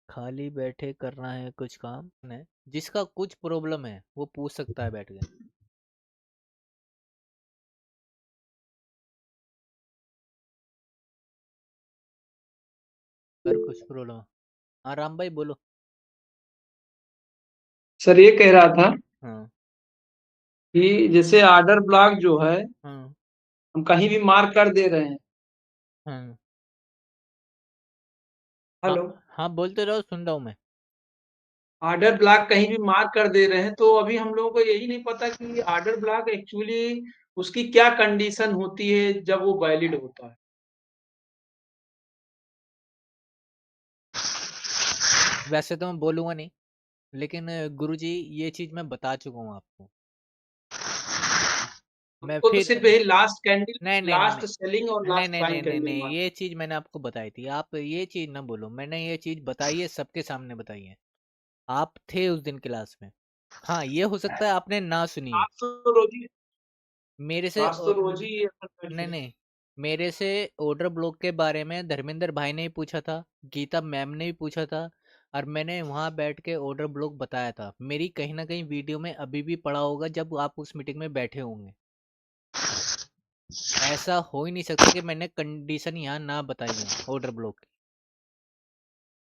खाली बैठे करना है कुछ काम है। जिसका कुछ प्रॉब्लम है वो पूछ सकता है बैठ के। अगर कुछ प्रॉब्लम, हाँ राम भाई बोलो। सर ये कह रहा था हाँ कि जैसे ऑर्डर ब्लॉक जो है, हाँ हम कहीं भी मार्क कर दे रहे हैं। हाँ हाँ हेलो। हाँ बोलते रहो, सुन रहा हूँ मैं। ऑर्डर ब्लॉक कहीं भी मार्क कर दे रहे हैं, तो अभी हम लोगों को यही नहीं पता कि ऑर्डर ब्लॉक एक्चुअली उसकी क्या कंडीशन होती है जब वो वैलिड होता है। वैसे तो मैं बोलूँगा नहीं, लेकिन गुरुजी ये चीज़ मैं बता चुका हूँ आपको। मैं हमको तो फिर सिर्फ यही लास्ट कैंडल, नहीं नहीं नहीं लास्ट सेलिंग और नहीं लास्ट नहीं नहीं बाइंग नहीं कैंडल नहीं, मार्क। ये चीज़ मैंने आपको बताई थी, आप ये चीज़ ना बोलो, मैंने ये चीज़ बताई है, सबके सामने बताई है। आप थे उस दिन क्लास में। हाँ ये हो सकता है आपने ना सुनी हो। क्लास तो रोज ही मेरे से क्लास तो रोज ही अपन बैठते नहीं हैं। नहीं, मेरे से ऑर्डर ब्लॉक के बारे में धर्मेंद्र भाई ने भी पूछा था, गीता मैम ने भी पूछा था, और मैंने वहाँ बैठ के ऑर्डर ब्लॉक बताया था। मेरी कहीं ना कहीं वीडियो में अभी भी पड़ा होगा जब आप उस मीटिंग में बैठे होंगे। ऐसा हो ही नहीं सकता कि मैंने कंडीशन यहाँ ना बताई हो ऑर्डर ब्लॉक की।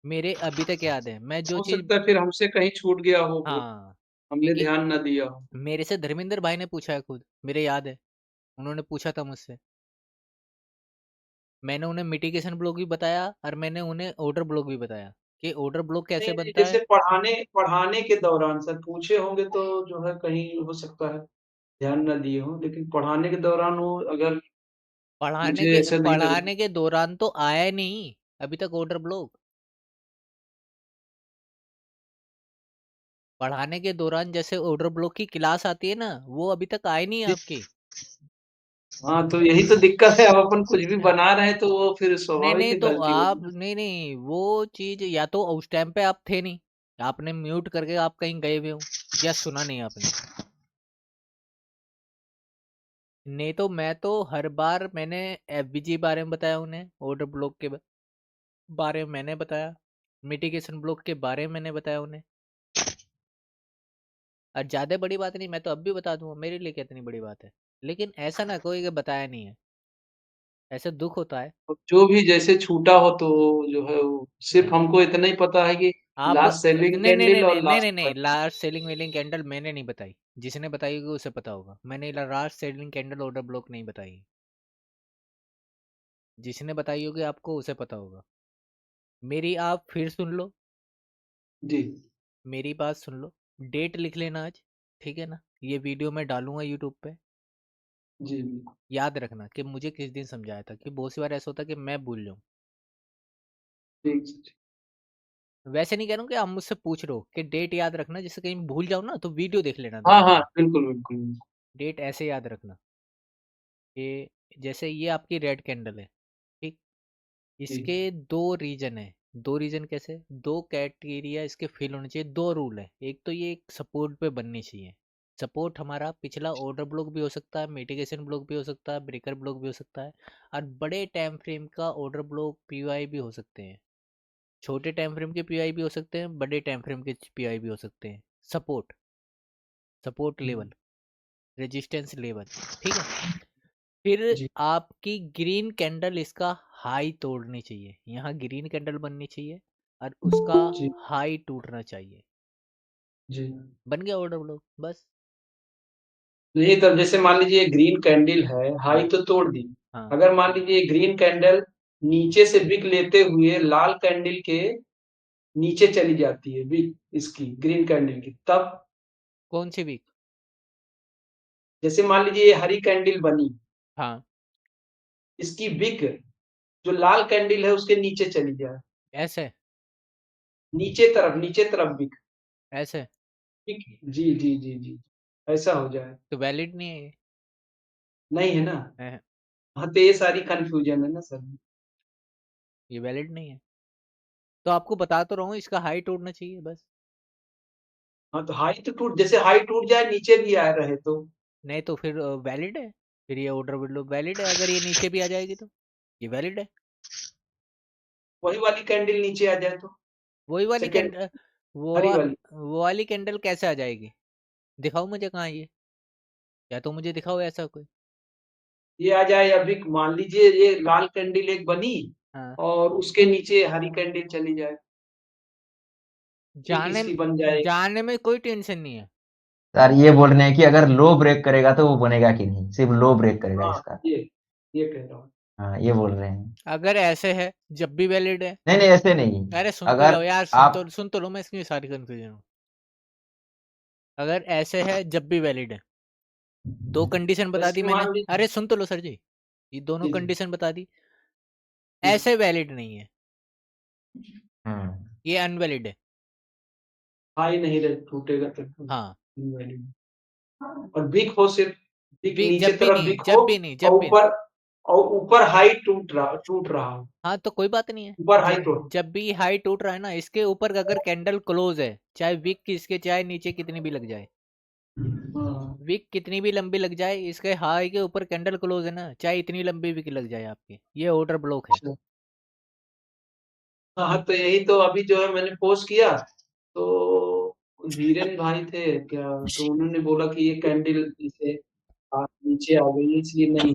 मेरे अभी तक याद है, मैं जो हो चीज़, सकता है फिर हमसे कहीं छूट गया हो वो, हाँ हमने क्योंकि ध्यान न दिया हो। मेरे से धर्मेंद्र भाई ने पूछा है खुद, मेरे याद है, उन्होंने पूछा था मुझसे। मैंने उन्हें मिटिगेशन ब्लॉक भी बताया और मैंने उन्हें ऑर्डर ब्लॉक भी बताया कि ऑर्डर ब्लॉक नहीं कैसे नहीं, बनता जैसे है। पढ़ाने पढ़ाने के दौरान सर पूछे होंगे तो जो है कहीं हो सकता है ध्यान न दिए हो, लेकिन पढ़ाने के दौरान वो अगर मुझे ऐसा नहीं लग रहा। पढ़ाने के दौरान तो आया नहीं अभी तक ऑर्डर ब्लॉक। पढ़ाने के दौरान जैसे ऑर्डर ब्लॉक की क्लास आती है ना, वो अभी तक आई नहीं है जी आपकी। हाँ, तो यही तो दिक्कत है, अब अपन कुछ भी बना रहे हैं तो वो फिर नहीं स्वाभाविक नहीं है तो गलती आप होगी। नहीं वो चीज या तो उस टाइम पे आप थे नहीं, आपने म्यूट करके आप कहीं गए हुए हो, या सुना नहीं आपने। नहीं तो मैं तो हर बार मैंने एफबीजी बारे में बताया उन्हें, ऑर्डर ब्लॉक के बारे में मैंने बताया, मिटिगेशन ब्लॉक के बारे में मैंने बताया उन्हें। और ज्यादा बड़ी बात नहीं, मैं तो अब भी बता दूंगा, मेरे लिए क्या इतनी बड़ी बात है। लेकिन ऐसा ना कोई कि बताया नहीं है, ऐसे दुख होता है। अब जो भी जैसे छूटा हो तो जो है वो सिर्फ हमको इतना ही पता है कि आप लास्ट सेलिंग नहीं नहीं नहीं कैंडल और नहीं नहीं नहीं लास्ट। नहीं लास्ट सेलिंग वेलिंग कैंडल मैंने नहीं बताई, जिसने बताई होगी उसे पता होगा। मैंने last selling candle order block नहीं बताई, जिसने बताई होगी आपको उसे पता होगा। मेरी आप फिर सुन लो, जी मेरी बात सुन लो, डेट लिख लेना आज, ठीक है ना। ये वीडियो मैं डालूंगा यूट्यूब पे, जी याद रखना कि मुझे किस दिन समझाया था, कि बहुत सी बार ऐसा होता है कि मैं भूल जाऊँ। ठीक। वैसे नहीं कह रहा हूँ कि आप मुझसे पूछ रहे हो कि डेट याद रखना, जिससे कहीं भूल जाओ ना तो वीडियो देख लेना हाँ दोबारा हाँ, से। बिल्कुल बिल्कुल। डेट ऐसे याद रखना कि जैसे ये आपकी रेड कैंडल है, ठीक। जी इसके दो रीजन है। दो रीजन कैसे, दो कैटेगरिया इसके फिल होने चाहिए, दो रूल है। एक तो ये एक सपोर्ट पे बननी चाहिए। सपोर्ट हमारा पिछला ऑर्डर ब्लॉक भी हो सकता है, मिटिगेशन ब्लॉक भी हो सकता है, ब्रेकर ब्लॉक भी हो सकता है, और बड़े टाइम फ्रेम का ऑर्डर ब्लॉक पीवाई भी हो सकते हैं। छोटे टाइम फ्रेम के पीआई भी हो सकते हैं, बड़े टाइम फ्रेम के पीआई भी हो सकते हैं। Support, support level, resistance level, ठीक है। फिर जी आपकी ग्रीन कैंडल इसका हाई तोड़नी चाहिए, यहाँ ग्रीन कैंडल बननी चाहिए और उसका जी हाई टूटना चाहिए। जी। बन गया ऑर्डर ब्लॉक, बस। नहीं तब जैसे मान लीजिए ग्रीन कैंडल है, हाई हाँ तो तोड़ दी। हाँ। अगर मान लीजिए ग्रीन कैंडल नीचे से विक लेते हुए लाल कैंडल के नीचे चली जाती है, विक इसकी ग्रीन कैंडल की, तब कौन सी वीक? जैसे मान लीजिए ये हरी कैंडल बनी, हाँ, इसकी विक जो लाल कैंडल है उसके नीचे चली जाए, ऐसे नीचे तरफ विक। ऐसे ठीक, जी, ऐसा हो जाए। तो वैलिड नहीं है ये। नहीं है ना? है, हाँ, तो ये सारी कन्फ्यूजन है ना सर। ये वैलिड नहीं है। तो आपको बता तो रहा हूँ, इसका हाई टूटना चाहिए बस। हाँ, तो हाई तो जैसे हाई टूट जाए नीचे भी आ रहे तो नहीं तो फिर वैलिड है, फिर ये ऑर्डर ब्लॉक वैलिड है। अगर ये नीचे भी आ जाएगी तो ये वैलिड है। वही वाली कैंडल नीचे आ जाए तो वही वाली सेकंड कैंडल, हरी वाली वो वाली कैंडल कैसे आ जाएगी? दिखाओ मुझे कहाँ है ये, या तो मुझे दिखाओ ऐसा कोई। ये आ जाए। अभी मान लीजिए ये लाल कैंडल एक बनी हाँ, और उसके नीचे हरी कैंडल चली जाए, ठीक जाने इसकी बन जाए। जाने में कोई टेंशन नहीं है। सर ये बोल रहे हैं कि अगर लो ब्रेक करेगा तो वो बनेगा कि नहीं, सिर्फ लो ब्रेक करेगा हाँ, इसका। ये कह रहा हूँ। हाँ ये बोल रहे हैं। अगर ऐसे है जब भी वैलिड है। नहीं नहीं ऐसे नहीं। अरे सुन तो लो अगर यार, आप सुन तो लो, मैं इसकी सारी कंफ्यूजन हूँ। अगर ऐसे है जब भी वैलिड है, दो कंडीशन बता दी जैसे मैंने। मान लीजिए अरे सुन तो लो सर जी, ये दोनों जी कंडीशन बता दी। जी ऐसे वैलिड नहीं है, हम्म ये अनवैलिड है। हाई नहीं रहे टूटेगा तब हाँ, और बिग हो, सिर्फ बिग भी नीचे जब भी तरफ नहीं, बिग हो जब भी नहीं, और जब भी नहीं। ऊपर हाई टूट रहा हो, हाँ तो कोई बात नहीं है। ऊपर हाई टूट। जब भी हाई टूट रहा है ना, इसके ऊपर अगर कैंडल क्लोज है, चाहे विक की इसके चाहे नीचे कितनी भी लग जाए, हाँ, विक कितनी भी लंबी लग जाए, इसके हाई के ऊपर कैंडल क्लोज है ना, चाहे इतनी लंबी विक लग जाए आपकी, ये ऑर्डर ब्लॉक है। अच्छा। हाँ, तो यही तो अभी जो है मैंने पोस्ट किया तो वीरेन भाई थे क्या, तो उन्होंने बोला कि ये कैंडल इसे नीचे आ गई,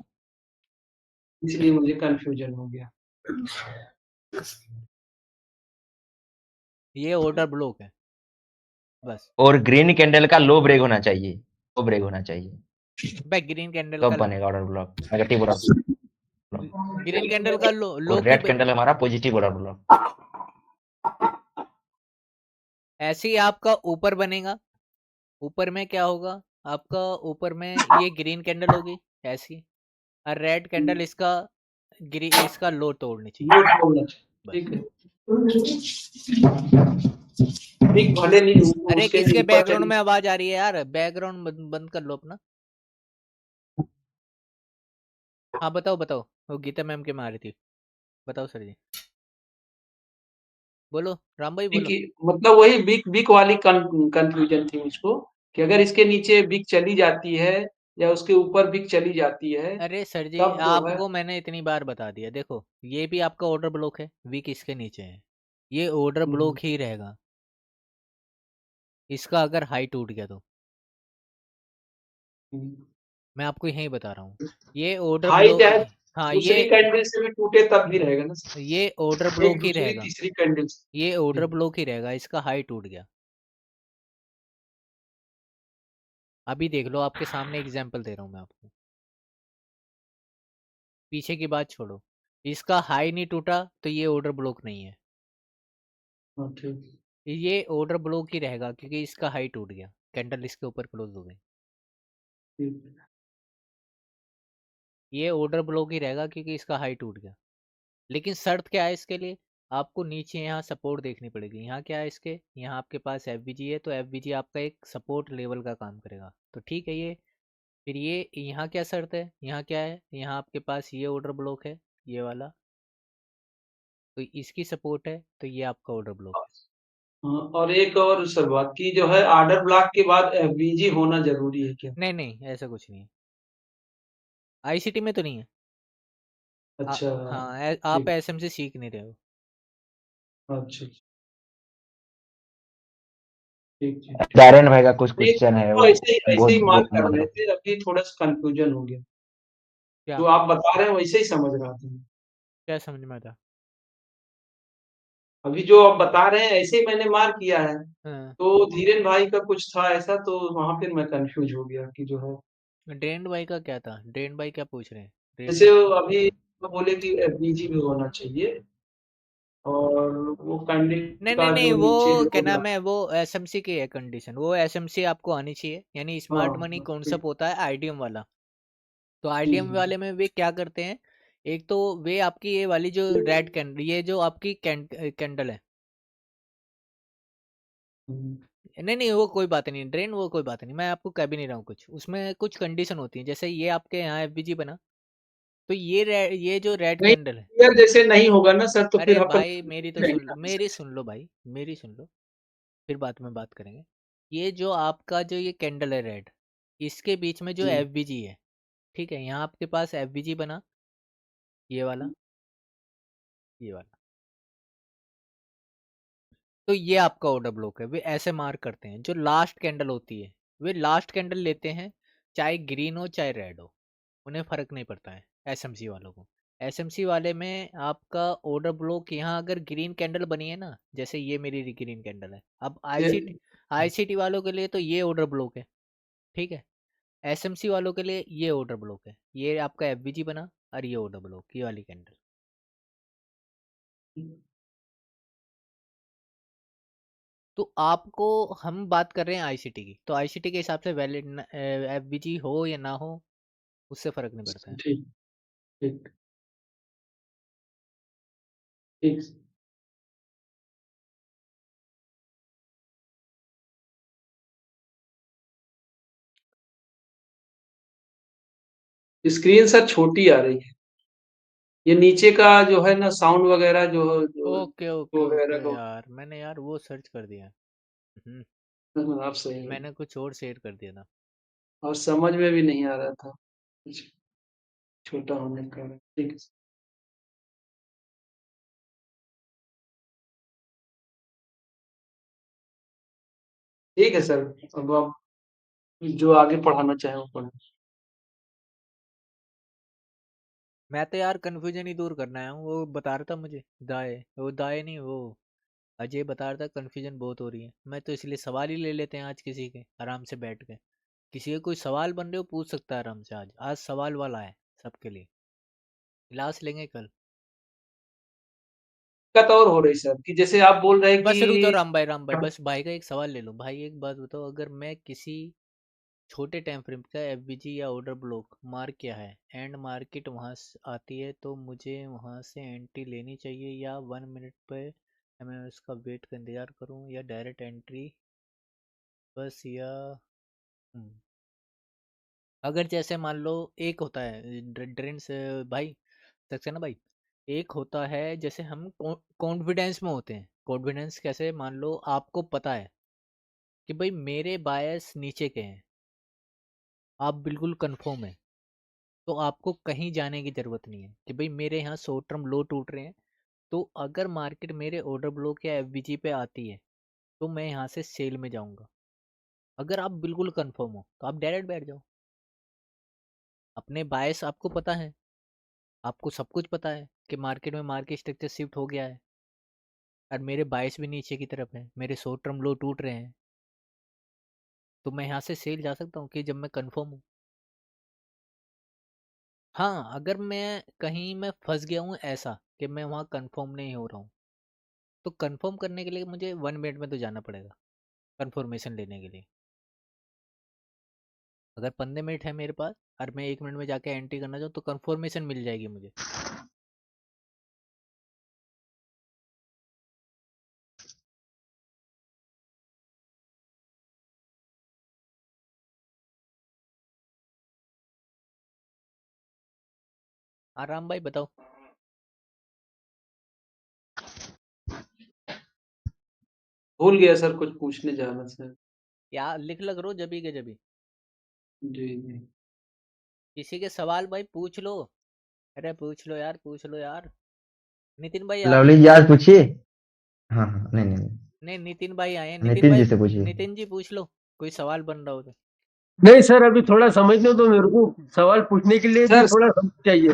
इसलिए मुझे कंफ्यूजन हो गया। ये ऑर्डर ब्लॉक है बस। और ग्रीन कैंडल का लो ब्रेक होना चाहिए, लो ब्रेक होना चाहिए, भाई ग्रीन कैंडल तब का, बनेगा order block, negative order block. Green candle का लो और की रेड कैंडल हमारा पॉजिटिव ऑर्डर ब्लॉक। ऐसे ही आपका ऊपर बनेगा। ऊपर में क्या होगा आपका, ऊपर में ये ग्रीन कैंडल होगी ऐसी, और रेड कैंडल इसका इसका लो तोड़नी चाहिए नोट बोलना बस। चाहिए, ठीक है। बिग भले नहीं अरे उसके किसके ऊपर बैकग्राउंड चली। में आवाज आ रही है यार? बैकग्राउंड बंद कर लो अपना। हाँ बताओ बताओ, वो गीता मैम के में आ रही थी, बताओ सर जी, बोलो राम भाई बोलो। मतलब वही वीक वाली कंफ्यूजन थी मुझको कि अगर इसके नीचे वीक चली जाती है या उसके ऊपर वीक चली जाती है अरे सर जी तब जो है। आपको मैंने इतनी बार बता दिया, देखो ये भी आपका ऑर्डर ब्लॉक है, वीक इसके नीचे है, ये ऑर्डर ब्लॉक ही रहेगा, इसका अगर हाई टूट गया तो। मैं आपको यही बता रहा हूँ, ये ऑर्डर हाई ब्लॉक, चाहे हाँ दूसरी कैंडल से भी टूटे तब भी रहेगा ना सर? ये ऑर्डर एक ब्लॉक ही दूसरी रहेगा, तीसरी कैंडल से। ये ऑर्डर ब्लॉक ही रहेगा, इसका हाई टूट गया। अभी देख लो, आपके सामने एग्जांपल दे रहा हूँ मैं आपको, पीछे की बात छोड़ो, इसका हाई नहीं टूटा तो ये ऑर्डर ब्लॉक नहीं है, हाँ, ठीक ये ऑर्डर ब्लॉक ही रहेगा क्योंकि इसका हाई टूट गया, कैंडल इसके ऊपर क्लोज हो गई, ठीक। ये ऑर्डर ब्लॉक ही रहेगा क्योंकि इसका हाई टूट गया। लेकिन शर्त क्या है इसके लिए, आपको नीचे यहाँ सपोर्ट देखनी पड़ेगी, यहाँ क्या है इसके, यहाँ आपके पास एफ है, तो एफ आपका एक सपोर्ट लेवल का काम करेगा, तो ठीक है ये। फिर ये यहाँ क्या शर्त है, यहाँ क्या है, यहाँ आपके पास ये ऑर्डर ब्लॉक है, ये वाला, तो इसकी सपोर्ट है, तो ये आपका ऑर्डर ब्लॉक है। हाँ, और एक और सर बात की जो है ऑर्डर ब्लॉक के बाद एफबीजी होना जरूरी है क्या? नहीं नहीं ऐसा कुछ नहीं है, आईसीटी में तो नहीं है। अच्छा, हाँ आप ठीक। एसएम से सीख नहीं रहे हो। अच्छा, ठीक, ठीक, ठीक। दायरन भाई का कुछ नहीं, क्वेश्चन है, तो वो ऐसे ही मार्क कर बोल रहे दो। थे, अभी थोड़ा-सा कन्फ्यूजन हो गया। क्या जो आप बता रहे हैं वैसे ही समझ रहा था मैं। क्या समझ में आता। अभी जो आप बता रहे हैं ऐसे ही मैंने मार्क किया है। हाँ तो धीरेन भाई का कुछ था ऐसा तो वहाँ फिर मैं कन्फ्यूज हो गया कि जो है ड्रेन बाई का क्या था, ड्रेन बाई क्या पूछ रहे हैं, ड्रेन जैसे बाई। वो अभी वो बोले कि एफबीजी में होना चाहिए और वो कैंडिल नहीं नहीं का नहीं, जो वो नीचे जो क्या होगा। नाम है, वो एसएमसी की है कंडीशन, वो एसएमसी आपको आनी चाहिए, यानी हाँ, स्मार्ट मनी हाँ, कॉन्सेप्ट ठीक। होता है आईडीएम वाला। तो जी, आईडीएम जी। वाले में वे क्या करते हैं, एक तो वे आपकी ये वाली जो रेड कैंडल, ये जो आपकी कैंडल है, हुँ, नहीं नहीं वो कोई बात नहीं, ड्रेन वो कोई बात नहीं, मैं आपको कह भी नहीं रहा हूँ कुछ, उसमें कुछ कंडीशन होती है, जैसे ये आपके यहाँ एफबीजी बना, तो ये जो रेड नहीं कैंडल है, क्लियर जैसे नहीं होगा ना सर तो अरे फिर अपन भाई मेरी तो सुन रहेंगे लो, ना मेरी सुन लो भाई, मेरी सुन लो, फिर बाद में बात करेंगे। ये जो आपका जो ये कैंडल है रेड, इसके बीच में जो जी। एफबीजी है, ठीक है, यहाँ आपके पास एफबीजी बना, ये वाला, ये वाला, तो ये आपका ऑर्डर ब्लॉक है। वे ऐसे मार्क करते हैं, जो लास्ट कैंडल होती है, वे लास्ट कैंडल लेते हैं, चाहे ग्रीन हो चाहे रेड हो, उन्हें फर्क नहीं पड़ता है एसएमसी वालों को। एसएमसी वाले में आपका ऑर्डर ब्लॉक, यहाँ अगर ग्रीन कैंडल बनी है ना, जैसे ये मेरी ग्रीन कैंडल है, अब ये आईसीटी वालों के लिए तो ये ऑर्डर ब्लॉक है, ठीक है, एसएमसी वालों के लिए ये ऑर्डर ब्लॉक है, ये आपका एफबीजी बना, और ये ऑर्डर ब्लॉक, ये वाली कैंडल। तो आपको, हम बात कर रहे हैं आईसीटी की, तो आईसीटी के हिसाब से वैलिड एफबीजी हो या ना हो, उससे फर्क नहीं पड़ता है। ठीक, ठीक, ठीक। स्क्रीन सर छोटी आ रही है। ये नीचे का जो है ना साउंड वगैरह ओके ओके जो वगैरह ओके को यार, मैंने यार वो सर्च कर दिया। हम्म, आप सही है मैंने कुछ और शेयर कर दिया था। और समझ में भी नहीं आ रहा था कुछ छोटा होने का कारण। ठीक है ठीक है सर। अब आप जो आगे पढ़ाना चाहें वो पढ़ें। मैं तो यार कन्फ्यूजन ही दूर करना है, वो बता रहा था मुझे, दाए नहीं, वो अजय बता रहा था कन्फ्यूजन बहुत हो रही है, मैं तो इसलिए सवाल ही ले लेते हैं आज किसी के, आराम से बैठ के, किसी का कोई सवाल बन रहे हो पूछ सकता है आराम से, आज आज सवाल वाला है सबके लिए, क्लास लेंगे कल। दिक्कत और हो रही सर कि जैसे आप बोल रहे हैं बस रुक जाओ कि राम भाई, बस भाई का एक सवाल ले लो भाई, एक बात बताओ, अगर मैं किसी छोटे टाइम फ्रेम का एफबीजी या ऑर्डर ब्लॉक मार्क किया है, एंड मार्केट वहां से आती है, तो मुझे वहां से एंट्री लेनी चाहिए, या 1 मिनट पे मैं उसका वेट का इंतजार करूं, या डायरेक्ट एंट्री बस, या हम्म, अगर जैसे मान लो एक होता है ड्रेंस भाई, सक्सेना भाई, एक होता है जैसे हम कॉन्फिडेंस में होते हैं। कॉन्फिडेंस कैसे, मान लो आपको पता है कि भाई मेरे बायस नीचे के हैं, आप बिल्कुल कंफर्म है, तो आपको कहीं जाने की ज़रूरत नहीं है कि भाई मेरे यहाँ शॉर्ट टर्म लो टूट रहे हैं, तो अगर मार्केट मेरे ऑर्डर ब्लॉक या एफबीजी पे आती है तो मैं यहाँ से सेल में जाऊँगा। अगर आप बिल्कुल कंफर्म हो तो आप डायरेक्ट बैठ जाओ। अपने बायस आपको पता है, आपको सब कुछ पता है कि मार्केट में मार्केट स्ट्रक्चर शिफ्ट हो गया है और मेरे बायस भी नीचे की तरफ है, मेरे शॉर्ट टर्म लो टूट रहे हैं, तो मैं यहाँ से सेल जा सकता हूँ कि जब मैं कंफर्म हूँ। हाँ, अगर मैं कहीं मैं फंस गया हूँ ऐसा कि मैं वहाँ कंफर्म नहीं हो रहा हूँ, तो कंफर्म करने के लिए मुझे 1 मिनट में तो जाना पड़ेगा कंफर्मेशन लेने के लिए। अगर 15 मिनट है मेरे पास और मैं 1 मिनट में जाके एंट्री करना चाहूँ तो कंफर्मेशन मिल जाएगी मुझे। आराम भाई बताओ। भूल गया सर, कुछ पूछने जाना सर। या लिख लग रो जबी के जबी, जी जी। किसी के सवाल भाई पूछ लो। अरे पूछ लो यार, पूछ लो यार। नितिन भाई आ लवली गए। जी आज पूछिए। हाँ हाँ, नहीं नहीं नहीं, नहीं, नितिन भाई आए हैं। नितिन जी से पूछिए। नितिन जी पूछ लो, कोई सवाल बन रहा हो तो। नहीं सर, अभी थोड़ा समझ लो तो मेरे को सवाल पूछने के लिए भी सर थोड़ा समझ चाहिए।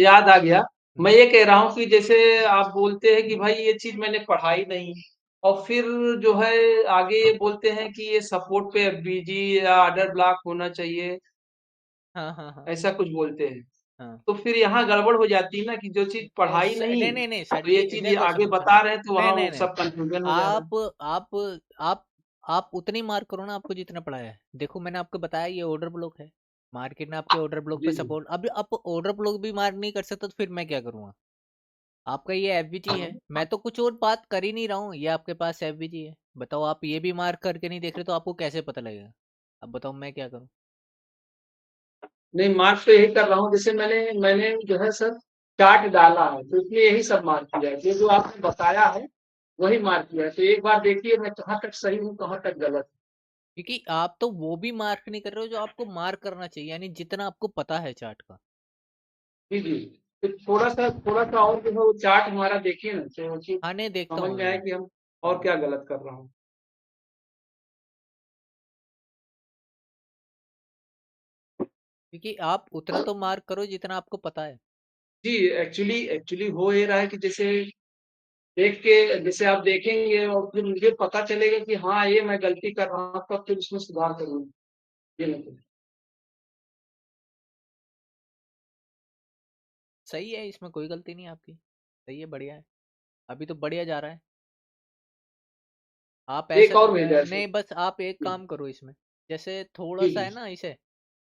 याद आ गया। मैं ये कह रहा हूँ कि जैसे आप बोलते हैं कि भाई ये चीज मैंने पढ़ाई नहीं, और फिर जो है आगे ये बोलते हैं कि ये सपोर्ट पे एफबीजी या ऑर्डर ब्लॉक होना चाहिए, हाँ हाँ हाँ ऐसा कुछ बोलते हैं। हाँ। तो फिर यहाँ गड़बड़ हो जाती है ना कि जो चीज पढ़ाई नहीं, नहीं नहीं नहीं सर तो ये जी, चीज ये देखो आगे सुनो सुनो। बता रहे हैं तो नहीं वहाँ नहीं वो नहीं, सब कंफ्यूजन हो जा रहा है। आप आप आप उतनी मार्क करो ना, आपको जितना पढ़ाया है। देखो मैंने आपको बताया ये ऑर्डर ब्लॉक है, मार्केट ने आपके ऑर्डर ब्लॉक पे जी जी। सपोर्ट, अब आप ऑर्डर ब्लॉक भी मार्क नहीं कर सकते तो फिर मैं क्या करूँगा। आपका ये एफबीजी है, मैं तो कुछ और बात कर ही नहीं रहा हूँ, ये आपके पास एफबीजी है। बताओ आप ये भी मार्क करके नहीं देख रहे तो आपको कैसे पता लगेगा। अब बताओ मैं क्या करूँ। नहीं, मार्क तो यही कर रहा हूँ, जैसे मैंने मैंने जो है सर चार्ट डाला है तो इसलिए यही सब मार्क किया है। ये जो आपने बताया है वही मार्क किया है, तो एक बार देखिए मैं कहाँ तक सही हूँ कहाँ तक गलत। क्योंकि आप तो वो भी मार्क नहीं कर रहे हो जो आपको मार्क करना चाहिए, यानी जितना आपको पता है चार्ट का। जी जी। तो थोड़ा सा और जो है वो चार्ट हमारा देखिए ना, तो कि हाँ नहीं, देखता समझ हूँ में अभी आए मैं। कि हम और क्या गलत कर रहा हूँ। क्योंकि आप उतना तो मार्क करो जितना आपको पता है। जी, एक्चुअली एक्चुअली हो ये रहा है कि जैसे देख के जैसे आप देखेंगे और फिर मुझे पता चलेगा कि हाँ ये मैं गलती कर रहा हूँ, तब फिर उसमें सुधार करूँगा। ये मतलब सही है, इसमें कोई गलती नहीं है आपकी, सही है, बढ़िया है, अभी तो बढ़िया जा रहा है। आप ऐसा एक और भेजा है सर। नहीं, बस आप एक जी काम करो इसमें, जैसे थोड़ा जी सा जी। है ना इसे,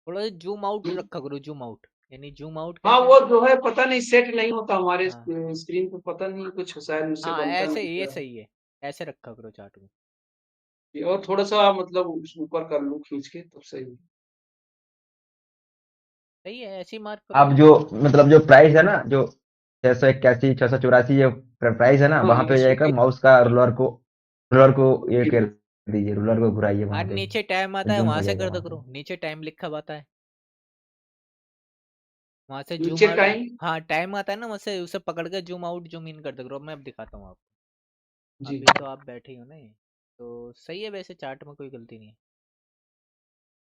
थोड़ा सा जूम आउट जी। रखा करो, जूम आउट, यानी जूम आउट हाँ कैसे। वो जो है पता नहीं सेट नहीं होता हमारे हाँ स्क्रीन पे, पता नहीं कुछ शायद मुझसे हाँ, बनता ऐसे नहीं ये क्या है। सही है, ऐसे रखा करो चार्ट को। और थोड़ा सा मतलब ऊपर कर लूँ खींच के तब सही होगा। सही है, ऐसे ही मार्क करो। आप जो मतलब जो प्राइस है ना, जो 681 684 ये प्राइस है ना, हाँ वहां हाँ पे इसमें जाकर माउस का रूलर को ये जी कर जी। दीजिए, रूलर को घुराइए और वहां पे, नीचे टाइम आता तो है जूम वहां हो से जाएगा कर दो वहां पे। करो, नीचे टाइम लिखा हुआ आता है वहां से जूम नीचे आउट। टाइम। हाँ टाइम आता है ना, वहां से उसे पकड़ के जूम आउट जूम इन कर दो करो। मैं अब दिखाता हूँ आपको, जी अभी तो आप बैठे हो ना ये, तो सही है, वैसे चार्ट में कोई गलती नहीं है।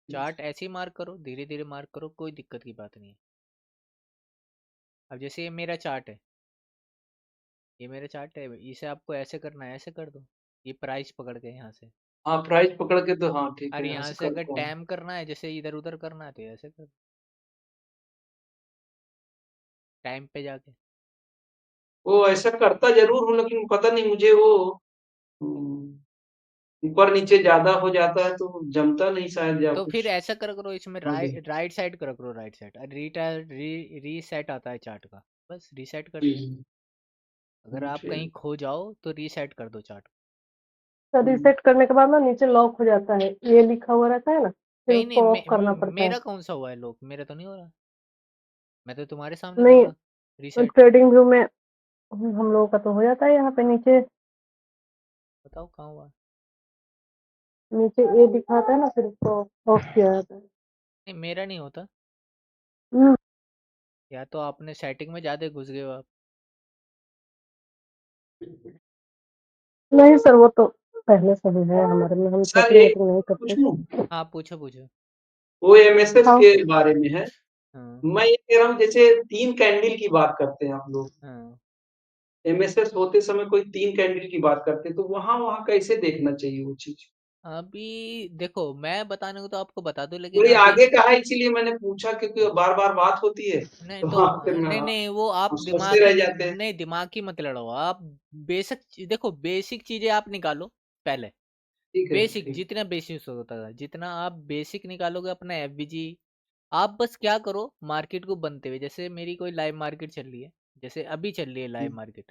चार्ट ऐसे ही मार्क करो, धीरे धीरे मार्क करो, कोई दिक्कत की बात नहीं है। अब जैसे ये मेरा चार्ट है, ये मेरा चार्ट है, इसे आपको ऐसे करना है, ऐसे कर दो, ये प्राइस पकड़ के यहाँ से। हाँ प्राइस पकड़ के तो हाँ ठीक और है, यहाँ यहाँ से से अगर करता हूँ। टाइम करना है, जैसे इधर उधर करना है, तो ऐसे कर, टाइम पे जाके। वो ऐसा करता जरूर हूँ लेकिन पता नहीं मुझे वो ऊपर नीचे ज्यादा हो जाता है तो जमता नहीं शायद या तो फिर कुछ। ऐसा कर करो, इसमें हाँ जी राइट साइड कर करो, राइट साइड रीसेट आता है चार्ट का, बस रीसेट कर जी दो। जी। अगर आप कहीं फिर खो जाओ तो रीसेट कर दो चार्ट। तो रीसेट करने के बाद ना नीचे लॉक हो जाता है, ये लिखा हुआ रहता है ना, फिर नहीं उसको ऑफ करना नहीं पड़ता है। मेरा कौन सा हुआ है लॉक? मेरा तो नहीं हो रहा, मैं तो तुम्हारे सामने कर नहीं, रहा रीसेट। ट्रेडिंग व्यू में हम लोगों का तो हो जाता है, यहाँ पे नीचे बताओ कहाँ हुआ? नीचे ए दिखाता है ना, फिर उसको ऑफ किया जाता है। नहीं मेरा नहीं होता, हम्म, या तो आपने सेटिंग में ज्यादा घुस गए हो आप। नहीं सर, वो तो पहले से ही है हमारे में, हम सर सेटिंग एक वेटिंग नहीं करते। पूछूं, हाँ पूछो पूछो। वो एमएसएस हाँ के बारे में है। हाँ मैं ये कह रहा हूँ, जैसे 3 कैंडल की बात करते हैं आप लोग, हाँ। एमएसएस होते समय कोई 3 कैंडल की बात करते हैं, तो वहाँ कैसे देखना चाहिए वो चीज़? अभी देखो मैं बताने को तो आपको बता दूं, लेकिन थोड़ी अभी आगे का है, इसीलिए मैंने पूछा, क्योंकि बार-बार बात होती है, नहीं तो तो हाँ, फिर मैं नहीं वो आप हम सोचते दिमाग रह की जाते हैं। नहीं दिमाग की मत लड़ो आप। देखो बेसिक चीजें आप निकालो पहले। ठीक है, बेसिक ठीक। जितना बेसिक होता था, जितना आप बेसिक निकालोगे अपना एफबीजी। आप बस क्या करो, मार्केट को बनते हुए, जैसे मेरी कोई लाइव मार्केट चल रही है, जैसे अभी चल रही है लाइव हुँ, मार्केट।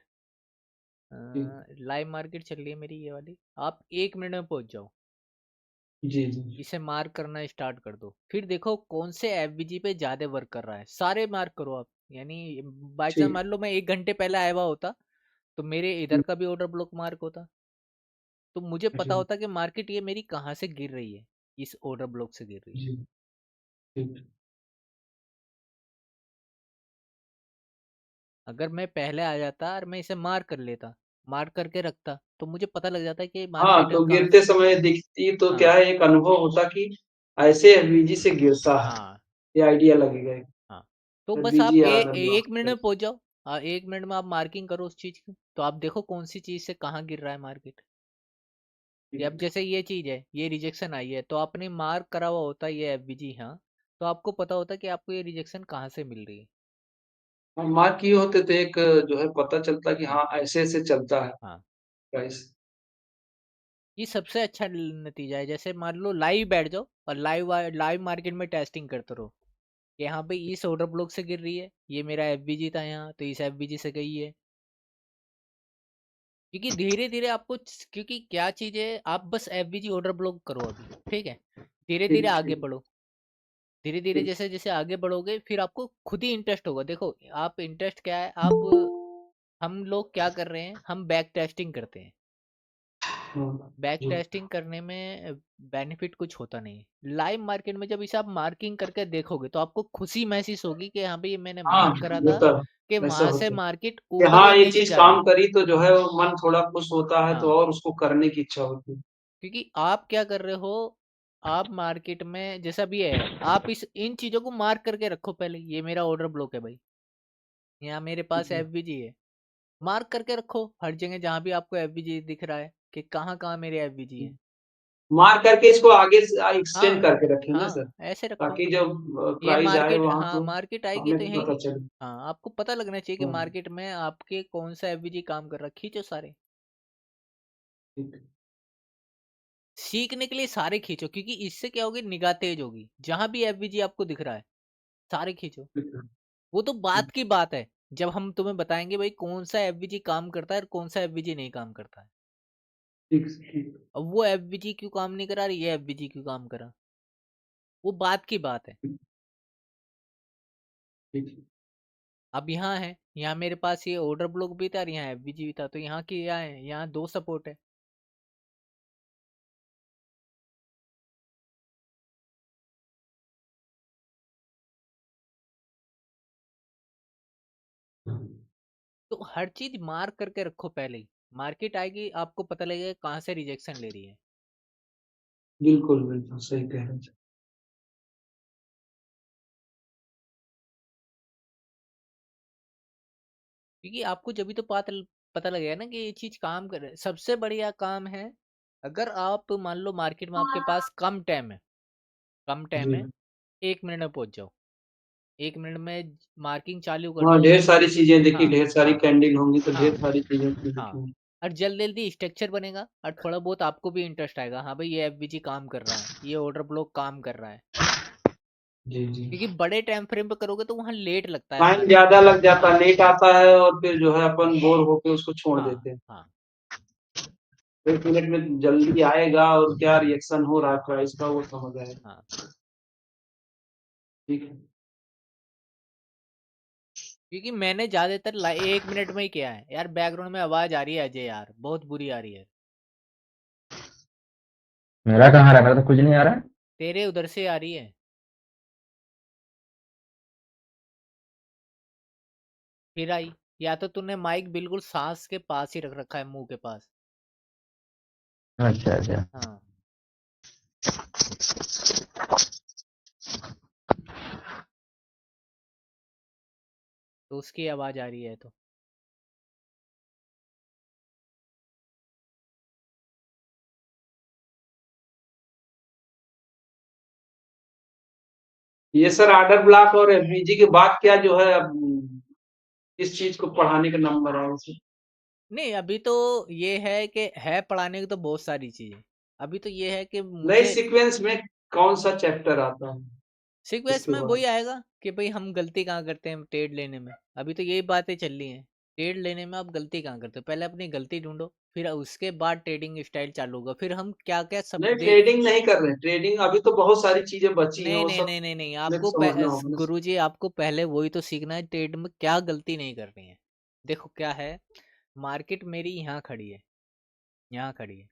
ठीक। लाइव मार्केट चल रही है मेरी ये वाली, आप 1 मिनट में पहुंच जाओ, जी, जी। इसे मार्क करना स्टार्ट कर दो, फिर देखो कौन से एफबीजी पे ज्यादा वर्क कर रहा है, सारे मार्क करो आप। यानी बाई चांस ठीक। मान लो मैं 1 घंटे पहले आया हुआ होता, तो मेरे इधर हुँ, का भी ऑर्डर ब्लॉक मार्क होता, तो मुझे पता जी, होता कि मार्केट ये मेरी कहाँ से गिर रही है, इस ऑर्डर ब्लॉक से गिर रही है। जी, ठीक। अगर मैं पहले आ जाता और मैं इसे मार्क कर लेता, मार्क करके रखता, तो मुझे पता लग जाता है कि हाँ, मार्केट तो कहाँ गिरते से। समय दिखती तो हाँ क्या है, एक अनुभव होता कि ऐसे एफबीजी से गिरता है, हाँ ये आइडिया लगेगा एक। हाँ। तो बस एफबीजी आप याद है ब्लॉक 1 मिनट में पहुंच जाओ। 1 मिनट में आप मार्किंग करो उस चीज की, तो आप देखो कौन सी चीज से कहाँ गिर रहा है मार्केट। ये अब ठीक। जैसे ये चीज है, ये रिजेक्शन आई है, तो आपने मार्क करा हुआ होता है ये एफबीजी, हाँ, तो आपको पता होता है कि आपको ये रिजेक्शन कहाँ से मिल रही है। हाँ, मार्क किए होते तो एक जो है पता चलता कि हाँ हाँ, ऐसे-ऐसे चलता है हाँ। प्राइस। ये सबसे अच्छा नतीजा है। जैसे मान लो लाइव बैठ जाओ और लाइव मार्केट में टेस्टिंग करते रहो कि हाँ भाई इस ऑर्डर ब्लॉक से गिर रही है, ये मेरा एफबीजी था यहाँ, तो इस एफबीजी से गई है। क्योंकि धीरे धीरे आपको क्योंकि क्या चीज है, आप बस एफबीजी ऑर्डर ब्लॉक करो अभी, ठीक है, धीरे धीरे ठीक, आगे ठीक, बढ़ो। धीरे धीरे ठीक। जैसे जैसे आगे बढ़ोगे, फिर आपको खुद ही इंटरेस्ट होगा। देखो आप इंटरेस्ट क्या है, आप हम लोग क्या कर रहे हैं, हम बैक टेस्टिंग करते हैं। हाँ, बैक जी। टेस्टिंग करने में बेनिफिट कुछ होता नहीं है। लाइव मार्केट में जब इसे आप मार्किंग करके देखोगे, तो आपको खुशी महसूस होगी कि हाँ भाई मैंने हाँ, मार्क करा था होता है, कि वैसा वहां से होता है मार्केट कि ऊपर हाँ, या ये नीचे चीज़ जा रही काम है। करी तो जो है वो मन थोड़ा खुश होता है, तो हाँ, और उसको करने की इच्छा होती है। क्योंकि आप क्या कर रहे हो, आप मार्केट में जैसा भी है, आप इस इन चीजों को मार्क करके रखो पहले। ये मेरा ऑर्डर ब्लॉक है भाई, यहाँ मेरे पास जी। एफबीजी है, मार्क करके रखो हर जगह जहाँ भी आपको एफबीजी दिख रहा है कि कहाँ कहाँ मेरे एफबीजी है। मार्क करके इसको आगे से एक्सटेंड हाँ करके रखें ना सर, हाँ, ऐसे रखो। ताकि जब ये प्राइस आए मार्केट, वहाँ हाँ तो मार्केट आएगी हमें तो भी यही। पता चले। हाँ आपको पता लगना चाहिए कि हाँ, मार्केट में आपके कौन सा एफबीजी काम कर रहा है, खींचो सारे। ठीक है, सीखने के लिए सारे खींचो, क्योंकि इससे क्या होगी, निगाह तेज होगी। जहां भी एफबीजी आपको दिख रहा है सारे खींचो। ठीक है, वो तो ठीक, बात की बात है, जब हम तुम्हें बताएंगे भाई कौन सा एफबीजी काम करता है और कौन सा एफबीजी नहीं काम करता है। ठीक, ठीक, अब वो एफबीजी क्यों काम नहीं करा, ये एफबीजी क्यों काम करा, वो बात की बात है। ठीक। अब यहाँ है, यहाँ मेरे पास ये ऑर्डर ब्लॉक भी था और यहाँ एफबीजी भी था, तो यहाँ की क्या है, यहाँ दो सपोर्ट है। तो हर चीज मार्क करके रखो पहले ही। मार्केट आएगी आपको पता लगेगा कहाँ से रिजेक्शन ले रही है। बिल्कुल, बिल्कुल, सही कह रहे हैं। क्योंकि आपको जब भी तो पता लगेगा ना कि ये चीज काम कर रहा है। सबसे बढ़िया काम है, अगर आप मान लो मार्केट में आपके पास कम टाइम है, कम टाइम जी। है, 1 मिनट में पहुंच जाओ। 1 मिनट में मार्किंग चालू कर हाँ, दो। ढेर सारी चीज़ें देखी, हाँ ढेर सारी हाँ कैंडल होंगी, तो हाँ ढेर सारी चीज़ें उसमें हाँ। दिखेंगी। और जल्दी जल्दी स्ट्रक्चर बनेगा और थोड़ा बहुत आपको भी इंटरेस्ट आएगा, हाँ भाई ये एफबीजी काम कर रहा है, ये ऑर्डर ब्लॉक काम कर रहा है। जी, जी। क्योंकि बड़े टाइम फ्रेम पे करोगे तो वहाँ लेट लगता है टाइम अंदर। ज़्यादा लग जाता है, लेट आता है और फिर जो है अपन बोर होके उसको छोड़ हाँ देते हैं। हाँ। 1 मिनट में जल्दी आएगा और क्या रिएक्शन हो रहा है प्राइस का वो समझ आएगा। हाँ ठीक है। क्योंकि मैंने ज्यादातर 1 मिनट में ही किया है यार। बैकग्राउंड में आवाज आ रही है अजय यार, बहुत बुरी आ रही है। मेरा कहाँ आ रहा है? मेरा तो कुछ नहीं आ रहा है। तेरे उधर से आ रही है। फिर आई। या तो तूने माइक बिल्कुल सांस के पास ही रख रखा है, मुंह के पास। अच्छा अच्छा। हाँ तो उसकी आवाज आ रही है तो। ये सर आर्डर ब्लॉक और एफबीजी के बाद क्या जो है इस चीज को पढ़ाने का नंबर है उसे? नहीं अभी तो ये है कि है पढ़ाने की तो बहुत सारी चीजें। अभी तो ये है कि नए मुझे सीक्वेंस में कौन सा चैप्टर आता है सीक्वेंस इसके में बाद? वही आएगा कि भाई हम गलती कहाँ करते हैं ट्रेड लेने में। अभी तो यही बातें चल रही हैं। ट्रेड लेने में आप गलती कहाँ करते हो, पहले अपनी गलती ढूंढो, फिर उसके बाद ट्रेडिंग स्टाइल चालू होगा। फिर हम क्या क्या सब नहीं ट्रेडिंग नहीं कर रहे, ट्रेडिंग अभी तो बहुत सारी चीजें बची हैं नहीं वो नहीं सब नहीं नहीं नहीं, मेरे को समझना होगा ना। गुरुजी आपको पहले वही तो सीखना है, ट्रेड में क्या गलती नहीं करनी है। देखो क्या है, मार्केट मेरी यहाँ खड़ी है, यहाँ खड़ी है।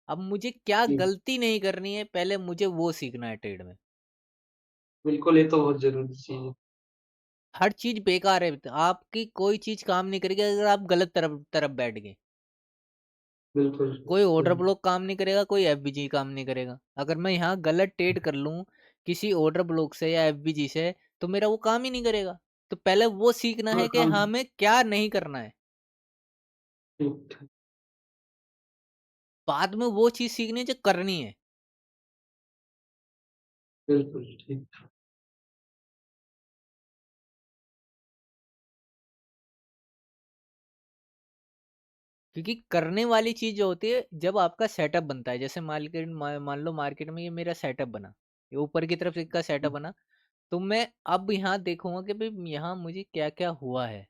अब मुझे क्या जी, गलती नहीं करनी है, पहले मुझे वो सीखना है ट्रेड में। बिल्कुल ये तो बहुत जरूरी चीज है। हर चीज बेकार है, आपकी कोई चीज काम नहीं करेगी अगर आप गलत तरफ तरफ बैठ गए। बिल्कुल कोई ऑर्डर बिल्कुल। ब्लॉक काम नहीं करेगा, कोई एफबीजी काम नहीं करेगा। अगर मैं यहाँ गलत ट्रेड कर लूँ किसी ऑर्डर ब्लॉक से या एफबीजी से, तो मेरा वो काम ही नहीं करेगा। तो पहले वो सीखना हाँ है कि काम हमें क्या नहीं करना है, ठीक ठीक, बाद में वो चीज सीखनी है जो करनी है। बिल्कुल ठीक। क्योंकि करने वाली चीज जो होती है जब आपका सेटअप बनता है, जैसे मार्केट मान लो मार्केट में ये मेरा सेटअप बना, ये ऊपर की तरफ इसका सेटअप बना, तो मैं अब यहाँ देखूंगा कि भाई यहाँ मुझे क्या क्या हुआ है।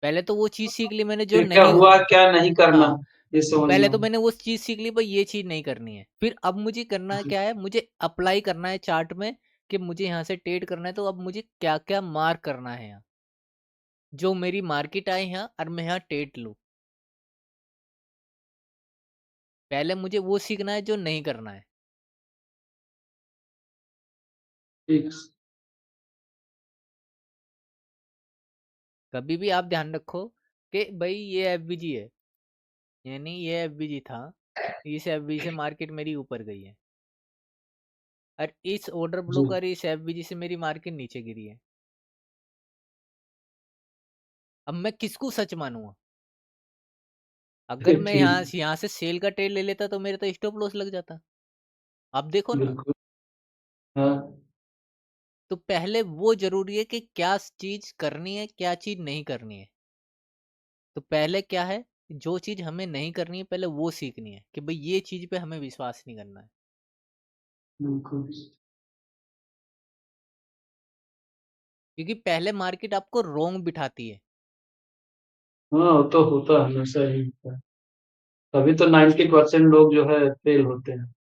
पहले तो वो चीज सीख ली मैंने जो फिर क्या नहीं। हुआ क्या नहीं करना हाँ, ये तो समझना पहले तो होगा। मैंने वो चीज सीख ली भाई ये चीज नहीं करनी है। फिर अब मुझे करना जी, क्या है, मुझे अप्लाई करना है चार्ट में कि मुझे यहाँ से ट्रेड करना है। तो अब मुझे क्या क्या मार्क करना है यहाँ, जो मेरी मार्केट आए यहाँ और मैं यहाँ ट्रेड लूँ। पहले मुझे वो सीखना है जो नहीं करना है। ठीक। कभी भी आप ध्यान रखो कि भाई ये एफबीजी है, यानी ये एफबीजी था, इस एफबीजी से मार्केट मेरी ऊपर गई है, और इस ऑर्डर जी ब्लॉक और इस एफबीजी से मेरी मार्केट नीचे गिरी है। अब मैं किसको सच मानूंगा? अगर मैं ठीक यहाँ से सेल का ट्रेड ले लेता तो मेरे तो स्टॉप लॉस लग जाता। अब देखो ना। बिल्कुल। हाँ तो पहले वो जरूरी है कि क्या चीज करनी है क्या चीज नहीं करनी है। तो पहले क्या है, जो चीज हमें नहीं करनी है पहले वो सीखनी है कि भाई ये चीज पे हमें विश्वास नहीं करना है। बिल्कुल। क्योंकि पहले मार्केट आपको रोंग बिठाती है। हाँ वो तो होता है, हमेशा ही होता है। तभी तो 90% लोग जो है फेल होते हैं।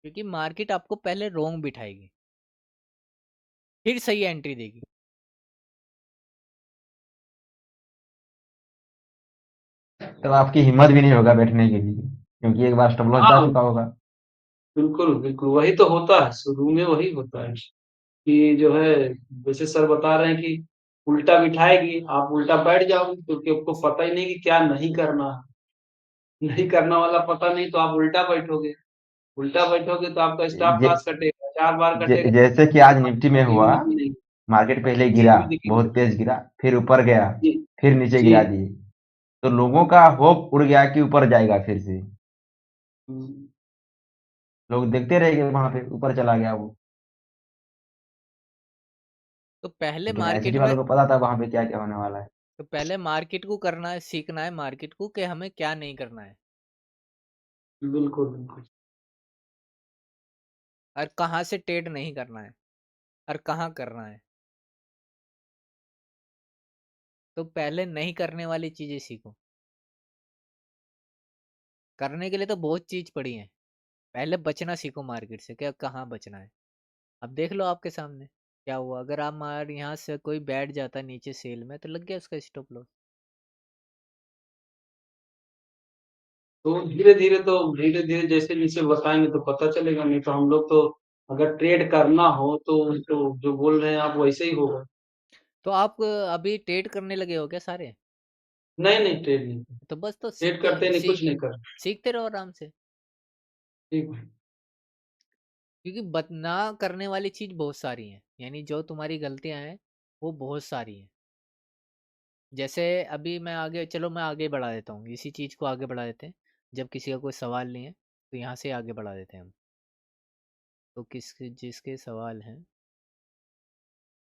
क्योंकि मार्केट आपको पहले रोंग बिठाएगी, फिर सही एंट्री देगी। तो आपकी हिम्मत भी नहीं होगा बैठने के लिए, क्योंकि एक बार स्टॉप लॉस जा हाँ चुका होगा। बिल्कुल बिल्कुल वही तो होता है, शुरू में वही होता है कि जो है जैसे सर बता रहे हैं कि उल्टा बिठाएगी, आप उल्टा बैठ जाओगे क्योंकि आपको पता ही नहीं कि क्या नहीं करना है। नहीं करना वाला पता नहीं तो आप उल्टा बैठोगे, उल्टा बैठोगे तो आपका स्टॉप जे, लॉस कटेगा, 4 बार कटेगा, जैसे कि आज निफ्टी में कोई हुआ, उम्मीद ही नहीं। मार्केट पहले गिरा, चीज भी दिखेगी। बहुत तेज गिरा, फिर ऊपर गया, जी फिर नीचे जी। गिरा दिए। तो लोगों का होप उड़ गया कि ऊपर जाएगा फिर से। हम्म, लोग देखते रह गए, वहां पे ऊपर चला गया वो। तो पहले लेकिन मार्केट एसडी में वालों को पता था वहां पे क्या क्या होने वाला है। तो पहले मार्केट को करना है, सीखना है मार्केट को कि हमें क्या नहीं करना है बिल्कुल बिल्कुल। और कहाँ से ट्रेड नहीं करना है और कहाँ करना है। तो पहले नहीं करने वाली चीज़ें सीखो। करने के लिए तो बहुत चीज़ पड़ी है, पहले बचना सीखो मार्केट से, क्या कहाँ बचना है। अब देख लो आपके सामने क्या हुआ, अगर आप मार यहाँ से कोई बैठ जाता नीचे सेल में तो लग गया उसका स्टॉप लॉस। तो धीरे-धीरे जैसे बताएँगे तो पता चलेगा, नहीं तो हम लोग तो अगर ट्रेड करना हो तो जो बोल रहे हैं आप वैसे ही होगा। तो आप अभी ट्रेड करने लगे हो क्या सारे? नहीं, ट्रेड नहीं। तो बस तो ट्रेड करते नहीं, कुछ नहीं कर सीखते रहो आराम से, ठीक है। क्योंकि ना करने वाली चीज़ बहुत सारी हैं, यानी जो तुम्हारी गलतियाँ हैं वो बहुत सारी हैं। जैसे अभी मैं आगे बढ़ा देता हूँ, इसी चीज़ को आगे बढ़ा देते हैं। जब किसी का कोई सवाल नहीं है तो यहाँ से आगे बढ़ा देते हैं हम। तो जिसके सवाल हैं